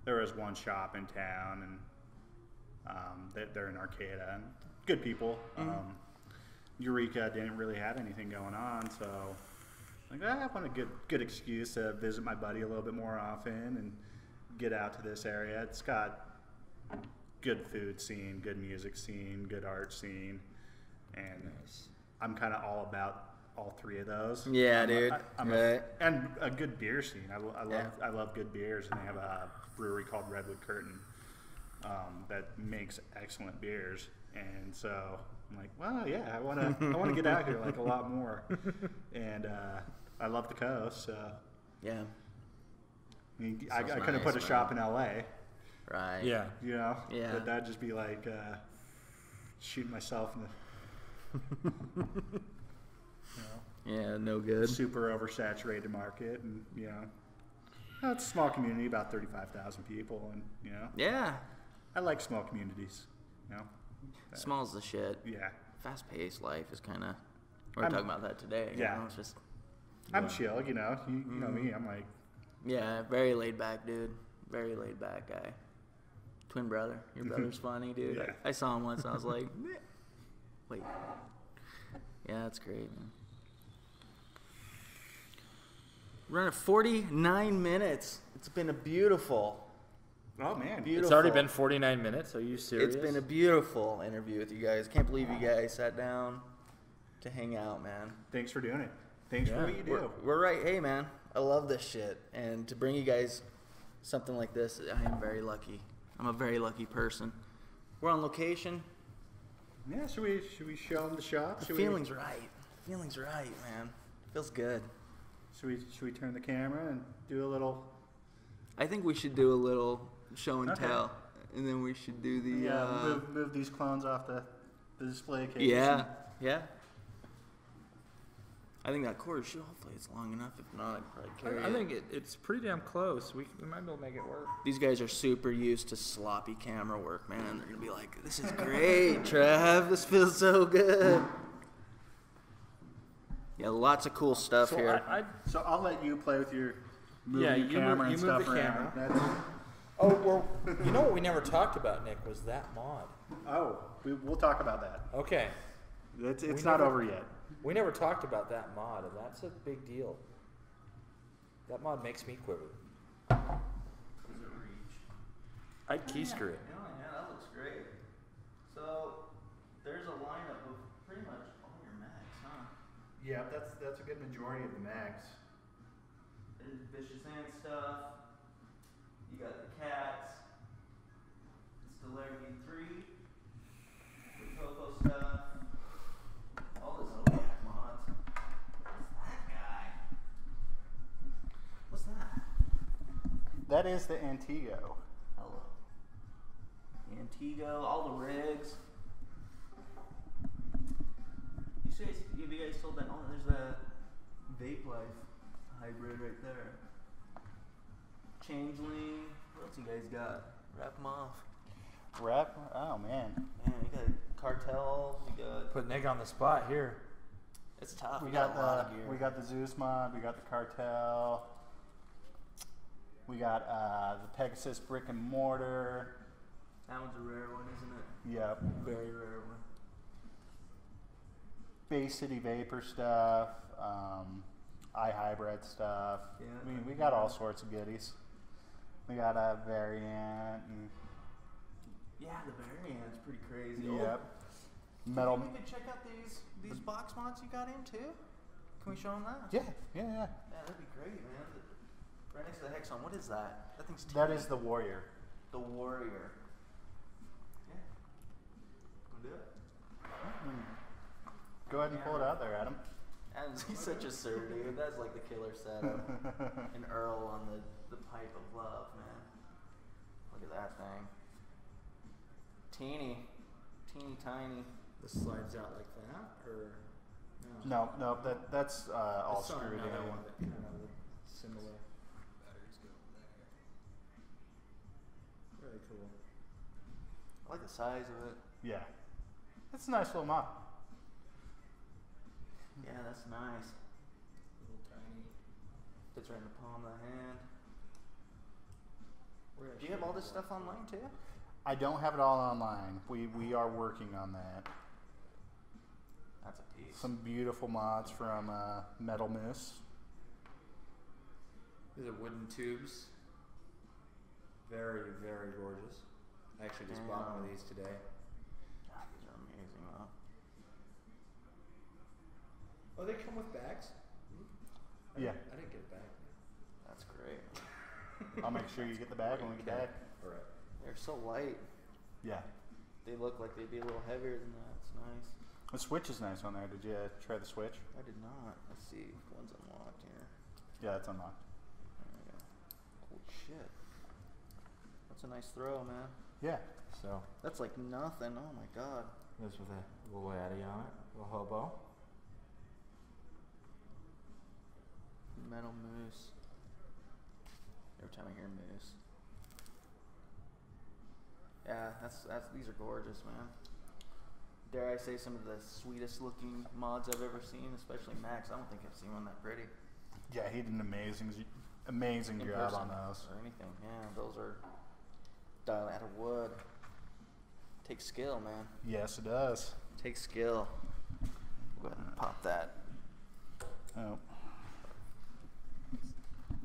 there was one shop in town, and they're in Arcata, and good people. Eureka didn't really have anything going on, so I want a good excuse to visit my buddy a little bit more often and get out to this area. It's got good food scene, good music scene, good art scene, and I'm kind of all about all three of those. Yeah, dude. And a good beer scene. I love good beers, and they have a brewery called Redwood Curtain that makes excellent beers. And so I'm like, well, yeah, I want to get out here like a lot more. And I love the coast. So yeah. I mean, I couldn't put a shop in LA. Right. Yeah. You know? Yeah. That'd just be like shooting myself in the Yeah, no good. super oversaturated market, and it's a small community, about 35,000 people, and Yeah. I like small communities. Small's the shit. Yeah. Fast-paced life is kind of. We're talking about that today. Yeah. It's just. I'm chill, you know me. I'm like. Yeah, very laid back, dude. Very laid back guy. Twin brother. Your brother's funny, dude. Yeah. I saw him once and I was like, meh. Wait. Yeah, that's great, man. We're at 49 minutes. It's been a beautiful. Oh man, beautiful. It's already been 49 minutes. Are you serious? It's been a beautiful interview with you guys. Can't believe you guys sat down to hang out, man. Thanks for doing it. Thanks for what you do. We're right. Hey, man, I love this shit. And to bring you guys something like this, I am very lucky. I'm a very lucky person. We're on location. Yeah, should we show them the shop? Feeling's right. Feeling's right, man. Feels good. Should we turn the camera and do a little? I think we should do a little show and tell, and then we should do the move these clones off the display case. Yeah, yeah. I think that cord should hopefully it's long enough. If not, I'd probably carry it. I think it's pretty damn close. We might be able to make it work. These guys are super used to sloppy camera work, man. They're gonna be like, "This is great, Trav. This feels so good." Yeah, lots of cool stuff here. So I'll let you play with your camera and stuff around. Well, you know what we never talked about, Nick, was that mod. Oh, we'll talk about that. Okay. It's not over yet. We never talked about that mod, and that's a big deal. That mod makes me quiver. Does it reach? I'd key screw it. Yeah, that looks great. So there's a lineup of pretty much all your mags, huh? Yeah, that's a good majority of the mags. There's Vicious Ant stuff. You got the cats. It's the Larry 3. The Coco stuff. All the Zodiac mods. What's that guy? What's that? That is the Antigo. Hello. The Antigo, all the rigs. You guys told that? Oh, there's that Vape Life hybrid right there. Changeling. What else you guys got? Wrap them off. Oh man. Man, you got cartels. You got. Put Nick on the spot here. It's tough. We got the Zeus mod. We got the cartel. We got the Pegasus brick and mortar. That one's a rare one, isn't it? Yep. Very rare one. Bay City Vapor stuff. iHybrid stuff. Yeah. I mean, we got all sorts of goodies. We got a variant. And yeah, the variant's pretty crazy. Yep. Metal. We could check out these box mods you got in too. Can we show them that? Yeah. Yeah, that'd be great, man. Right next to the Hexon. What is that? That thing's. That is the Warrior. The Warrior. Yeah. Wanna do it? Go ahead and pull it out there, Adam. He's such a sir, dude. That's like the killer setup. An Earl on the pipe of love, man. Look at that thing. Teeny tiny. This slides out like that, or no? That's all screwed in. One that kind of similar. Batteries go there. Really cool. I like the size of it. Yeah, it's a nice little mod. Yeah, that's nice. Little tiny. Fits right in the palm of the hand. Do you have all this stuff online too? I don't have it all online. We are working on that. That's a piece. Some beautiful mods from Metal Moose. These are wooden tubes. Very, very gorgeous. I actually just bought one of these today. God, these are amazing, though. Oh, they come with bags? Yeah. I didn't get a bag. That's great. I'll make sure you get the bag when we get back. All right. They're so light. Yeah. They look like they'd be a little heavier than that. It's nice. The switch is nice on there. Did you try the switch? I did not. Let's see. One's unlocked here. Yeah, it's unlocked. There we go. Holy shit. That's a nice throw, man. Yeah. So That's like nothing. Oh my god. this with a little Addy on it, a little hobo. Metal Moose. Every time I hear moose. Yeah, that's these are gorgeous, man. Dare I say some of the sweetest looking mods I've ever seen, especially Max. I don't think I've seen one that pretty. Yeah, he did an amazing In job person on those. or anything. Yeah, those are dialed out of wood. Takes skill, man. Yes, it does. Takes skill. Go ahead and pop that. Oh.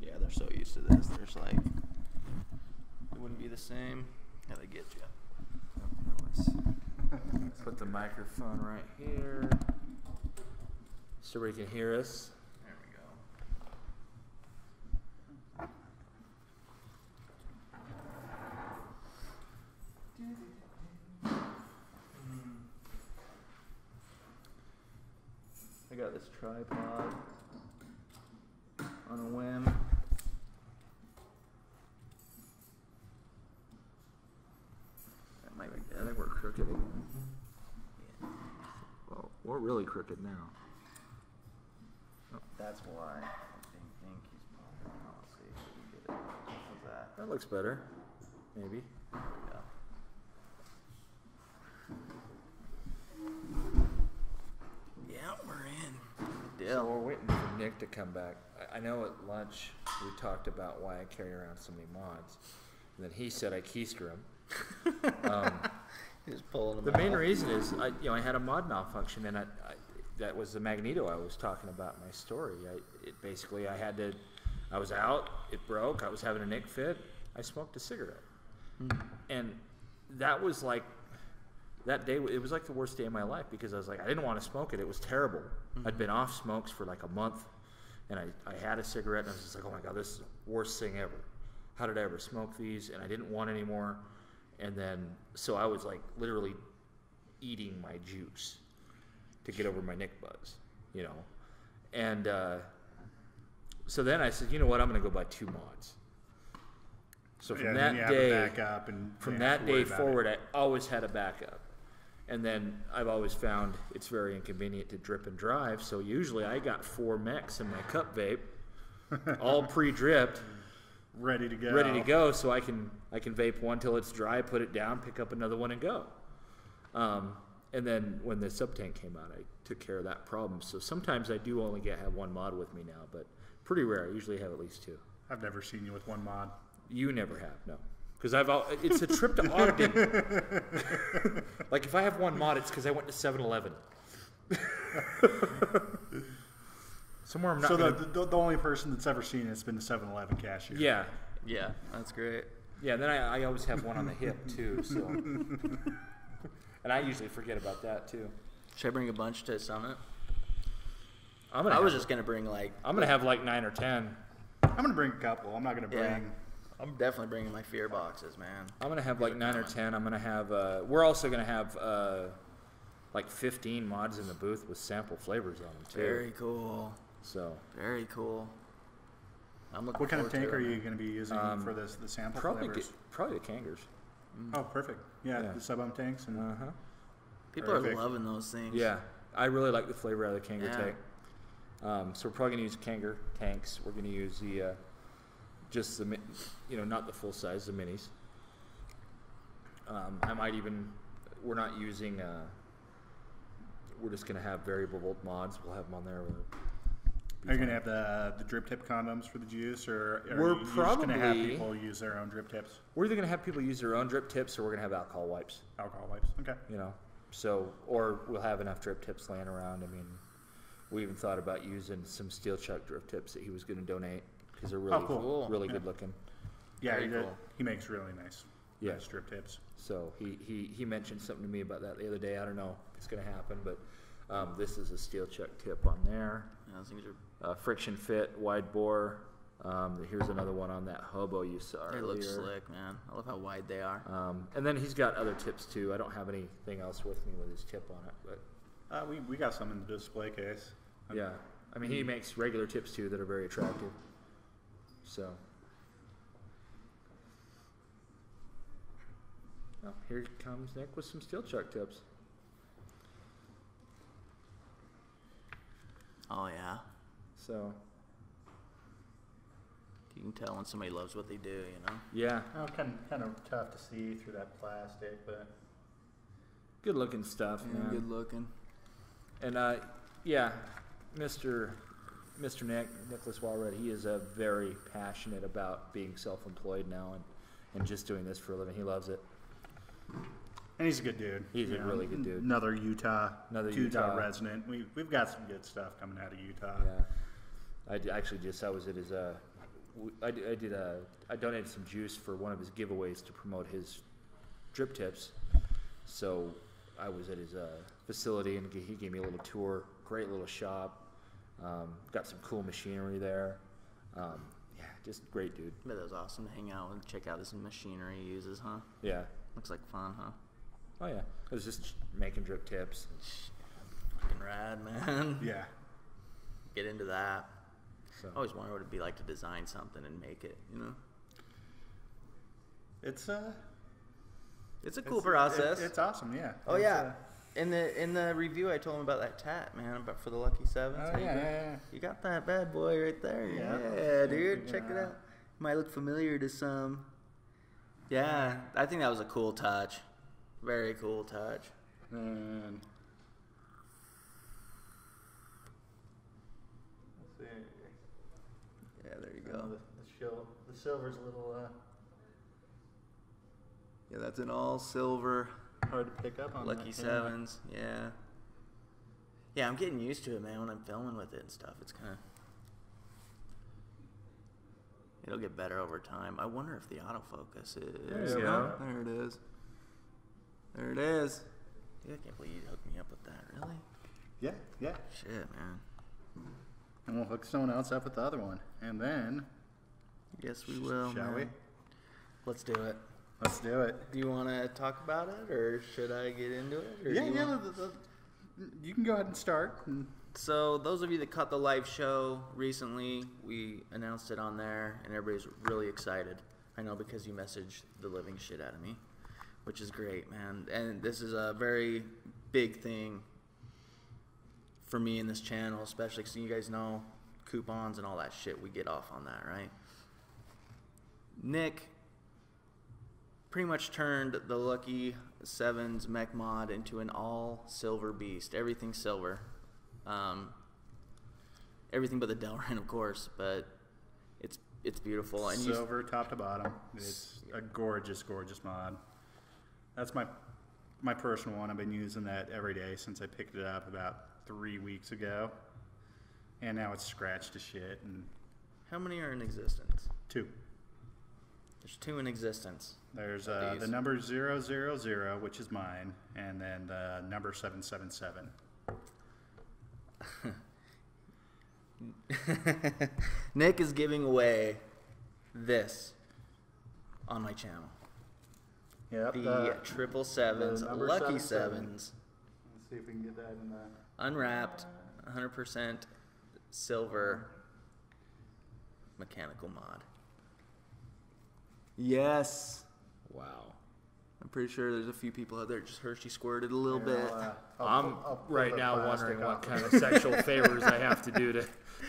Yeah, they're so used to this. They're just like, it wouldn't be the same. How they get you. Put the microphone right here so we can hear us. There we go. I got this tripod. on a whim. That might be I good. think we're crooked again. Well, we're really crooked now. That's why. I think he's popping. Let's see if we can get it. How's that? That looks better. Maybe. There we go. Yeah, we're in. Good So deal. we're waiting for Nick to come back. I know at lunch we talked about why I carry around so many mods. And then he said I keister them. He's pulling them The out. main reason is, I had a mod malfunction, and that was the magneto I was talking about in my story. I was out, it broke, I was having a Nick fit, I smoked a cigarette. And that was like, that day, it was like the worst day of my life, because I was like, I didn't want to smoke it, it was terrible. I'd been off smokes for like a month, and I had a cigarette, and I was just like, oh my God, this is the worst thing ever. How did I ever smoke these? And I didn't want any more. And then, so I was like literally eating my juice to get over my Nick buzz, And so then I said, you know what, I'm going to go buy 2 mods. So from that day, forward, I always had a backup. And then I've always found it's very inconvenient to drip and drive. So usually I got 4 mechs in my cup vape, all pre-dripped. Ready to go, so I can vape one till it's dry, put it down, pick up another one, and go. And then when the sub tank came out, I took care of that problem. So sometimes I do only have 1 mod with me now, but pretty rare. I usually have at least 2. I've never seen you with 1 mod. You never have, no, because it's a trip to Ogden. Like if I have 1 mod, it's because I went to 7-Eleven. Somewhere I'm not. So the only person that's ever seen it's been the 7-Eleven cashier. Yeah. Yeah, that's great. Yeah, then I always have one on the hip too. So, and I usually forget about that too. Should I bring a bunch to Summit? I was just gonna bring like. I'm gonna have like 9 or 10. I'm gonna bring a couple. I'm not gonna bring. Yeah. I'm definitely bringing my fear boxes, man. I'm gonna have like 9 or 10. I'm gonna have. We're also gonna have like 15 mods in the booth with sample flavors on them too. Very cool. So. Very cool. I'm looking. What kind of tank forward are to it. you going to be using for this? The sample flavors? Probably the Kangers. Oh, perfect. Yeah, the sub-ohm tanks. And People are loving those things. Yeah, I really like the flavor out of the Kanger tank. So we're probably going to use Kanger tanks. We're going to use the just the not the full size, the minis. I might even. We're not using. We're just going to have variable volt mods. We'll have them on there. Are you going to have the drip tip condoms for the juice, or we're you probably going to have people use their own drip tips? We're either going to have people use their own drip tips, or we're going to have alcohol wipes. Alcohol wipes, okay. So or we'll have enough drip tips laying around. I mean, we even thought about using some steel chuck drip tips that he was going to donate because they're really cool. really good looking. Yeah, cool. He makes really nice drip tips. So he mentioned something to me about that the other day. I don't know if it's going to happen, but this is a steel chuck tip on there. Yeah, those things are. Friction fit, wide bore. Here's another one on that hobo you saw They earlier. look slick, man. I love how wide they are. And then he's got other tips too. I don't have anything else with me with his tip on it, but We got some in the display case. yeah. I mean, he makes regular tips too that are very attractive. So, here comes Nick with some steel chuck tips. Oh yeah. So You can tell when somebody loves what they do, Yeah. Oh, kind of tough to see through that plastic, but Good looking stuff, man. Good looking. And Mr. Nicholas Walred, he is very passionate about being self-employed now and just doing this for a living. He loves it. And he's a good dude. He's a really good dude. Another Utah resident. We've got some good stuff coming out of Utah. Yeah. I was at his I donated some juice for one of his giveaways to promote his drip tips. So I was at his facility and he gave me a little tour. Great little shop. Got some cool machinery there. Just great dude. But that was awesome to hang out and check out his machinery he uses, huh? Yeah. Looks like fun, huh? Oh yeah. I was just making drip tips. Fucking rad, man. Yeah. Get into that. So I always wondered what it'd be like to design something and make it. You know, It's it's a cool process. It's awesome, yeah. Oh yeah. In the review, I told him about that tat, man, about for the Lucky Sevens. Oh, yeah. You got that bad boy right there. Yeah. Yeah, dude. Check it out. Might look familiar to some. Yeah, I think that was a cool touch. Very cool touch. And let's see. Yeah, there you go. The silver's a little Yeah, that's an all silver hard to pick up on. Lucky Sevens. Yeah. Yeah, I'm getting used to it, man. When I'm filming with it and stuff, it's kind of. It'll get better over time. I wonder if the autofocus is. There you go. There it is. There it is. Dude, I can't believe you hooked me up with that. Really? Yeah. Shit, man. And we'll hook someone else up with the other one, and then. Yes, we will. Shall man. we? Let's do it. Let's do it. Do you want to talk about it, or should I get into it? Or You can go ahead and start. So, those of you that caught the live show recently, we announced it on there, and everybody's really excited. I know because you messaged the living shit out of me, which is great, man. And this is a very big thing for me in this channel, especially because you guys know coupons and all that shit. We get off on that, right? Nick pretty much turned the Lucky Sevens mech mod into an all silver beast. Everything silver. Everything but the Delrin, of course, but it's beautiful. And silver top to bottom. It's a gorgeous mod. That's my personal one. I've been using that every day since I picked it up about 3 weeks ago, and now it's scratched to shit. And how many are in existence? 2. There's 2 in existence. There's the number 000, which is mine, and then the number 777. Nick is giving away this on my channel. Yep. The 777s, Lucky Sevens. Let's see if we can get that in the unwrapped, 100% silver mechanical mod. Yes. Wow. I'm pretty sure there's a few people out there that just Hershey squirted a little bit. I'm right now wondering what kind of sexual favors I have to do to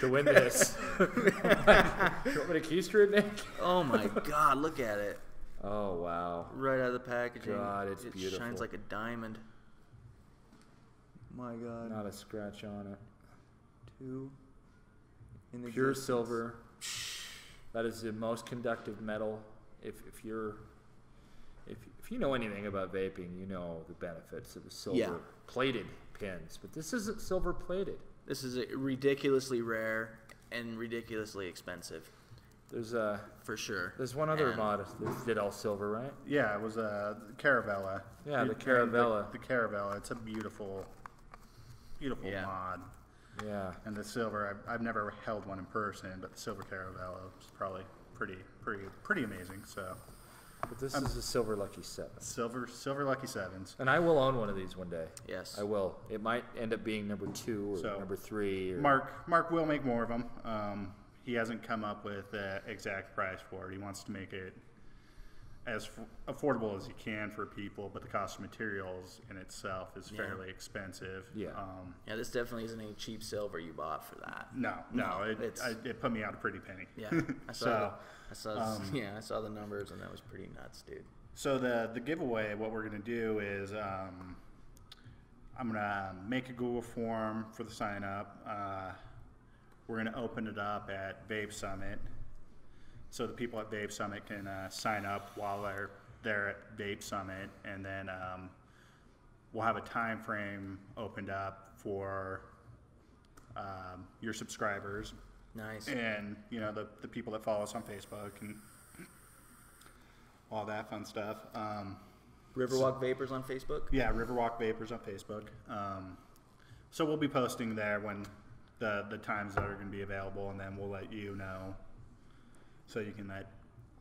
win this. You want me to keister it, Nick? Oh my God, look at it. Oh, wow. Right out of the packaging. God, it's beautiful. It shines like a diamond. My God. Not a scratch on it. 2 in the pure silver. That is the most conductive metal. If you know anything about vaping, you know the benefits of the silver plated pins. But this isn't silver plated. This is ridiculously rare and ridiculously expensive. There's for sure. There's one other mod that did all silver, right? Yeah, it was Caravella. Yeah, the Caravella. The Caravella. It's a beautiful mod. Yeah. And the silver, I've never held one in person, but the silver Caravella is probably pretty amazing. So. But this is a silver Lucky 7. Silver Lucky 7s. And I will own one of these one day. Yes. I will. It might end up being number 2 or number 3. Or Mark will make more of them. He hasn't come up with the exact price for it. He wants to make it as affordable as he can for people, but the cost of materials in itself is fairly expensive. Yeah. Yeah, this definitely isn't any cheap silver you bought for that. No, it put me out a pretty penny. Yeah, I saw the numbers, and that was pretty nuts, dude. So the giveaway, what we're gonna do is I'm gonna make a Google form for the sign up. We're gonna open it up at Vape Summit. So the people at Vape Summit can sign up while they're there at Vape Summit, and then we'll have a time frame opened up for your subscribers. Nice. And the people that follow us on Facebook and all that fun stuff. Riverwalk Vapors on Facebook? Yeah, Riverwalk Vapors on Facebook. So we'll be posting there when the times that are going to be available, and then we'll let you know. So you can let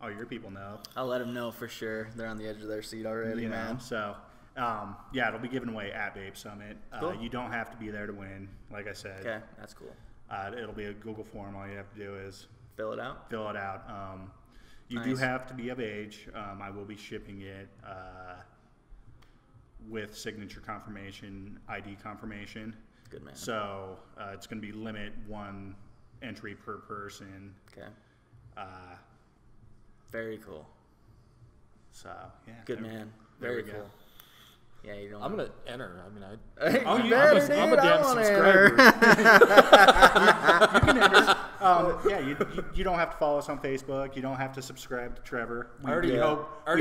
all your people know. I'll let them know for sure. They're on the edge of their seat already, man. So, it'll be given away at Vape Summit. Cool. You don't have to be there to win, like I said. Okay, that's cool. It'll be a Google form. All you have to do is fill it out. You do have to be of age. I will be shipping it with signature confirmation, ID confirmation. Good man. So it's going to be limit 1 entry per person. Okay. Very cool. So yeah. Good man. Very cool. Go. Yeah, you don't. I'm gonna enter. I mean, I'm a damn subscriber. You can enter. You don't have to follow us on Facebook. You don't have to subscribe to Trevor. I already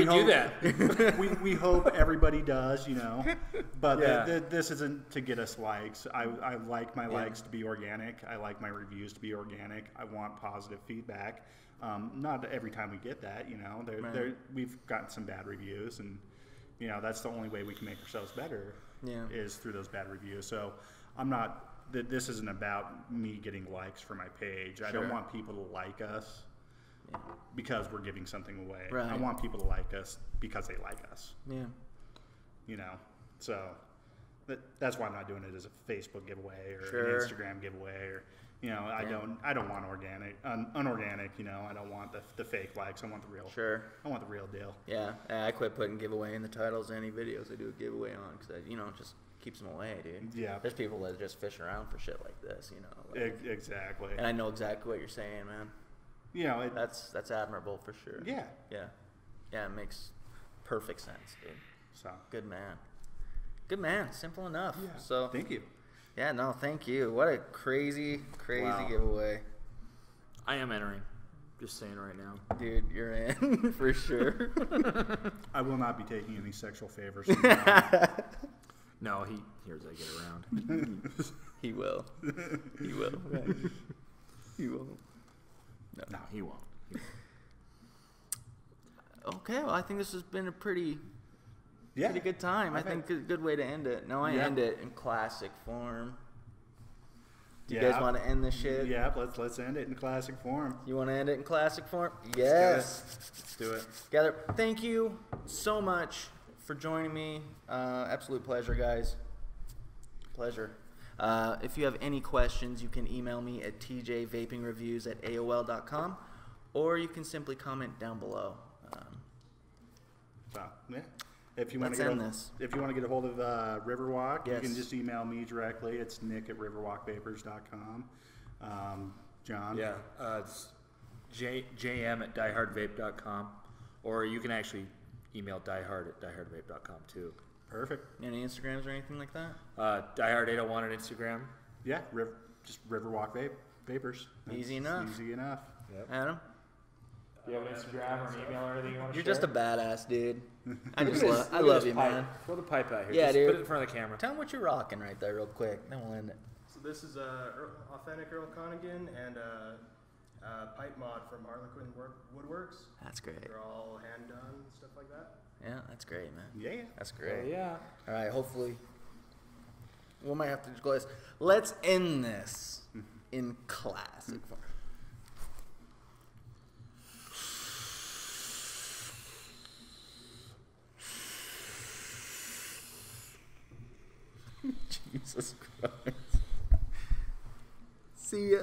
do that. we hope everybody does, you know. But this isn't to get us likes. I like my likes to be organic. I like my reviews to be organic. I want positive feedback. Not every time we get that, you know. We've gotten some bad reviews, and you know that's the only way we can make ourselves better. Is through those bad reviews. So I'm not. This isn't about me getting likes for my page. I don't want people to like us because we're giving something away. Right. I want people to like us because they like us. Yeah. You know, so that's why I'm not doing it as a Facebook giveaway or an Instagram giveaway or, you know, I don't want unorganic. You know, I don't want the fake likes. I want the real. I want the real deal. Yeah. I quit putting giveaway in the titles of any videos I do a giveaway on because you know just keeps them away, dude. Yeah. There's people that just fish around for shit like this, you know. Like, exactly. And I know exactly what you're saying, man. You know, that's admirable for sure. Yeah. Yeah. Yeah, it makes perfect sense, dude. So good man. Good man. Simple enough. Yeah. So thank you. Yeah, no, thank you. What a crazy giveaway. I am entering. Just saying right now. Dude, you're in for sure. I will not be taking any sexual favors. No, he hears I get around. He will. He will. He won't. No, he won't. Okay, well, I think this has been a pretty good time. I think a good way to end it. No, I end it in classic form. Do you guys want to end this shit? Yeah, let's end it in classic form. You want to end it in classic form? Yes. Let's do it. Gather. Thank you so much for joining me. Absolute pleasure, guys. Pleasure. If you have any questions, you can email me at tjvapingreviews@aol.com, or you can simply comment down below. If you want to get a hold of Riverwalk, you can just email me directly. It's nick@riverwalkvapors.com. John? Yeah, it's jm@diehardvape.com, or you can actually email diehard@diehardvape.com too. Perfect. Any Instagrams or anything like that? Diehard801 on Instagram. Yeah, just Riverwalk Vapors. Easy enough. Easy enough. Yep. Adam? Do you have an Instagram or an email or anything you want to You're share? just a badass, dude. I love you, man. Throw the pipe out here. Yeah, just dude. Put it in front of the camera. Tell them what you're rocking right there real quick. Then we'll end it. So this is authentic Earl Connigan and pipe mod from Harlequin Woodworks. That's great. They're all hand done, stuff like that. Yeah, that's great, man. Yeah. That's great. Yeah. All right, hopefully. We might have to go this. Let's end this in classic form. Jesus Christ. See ya.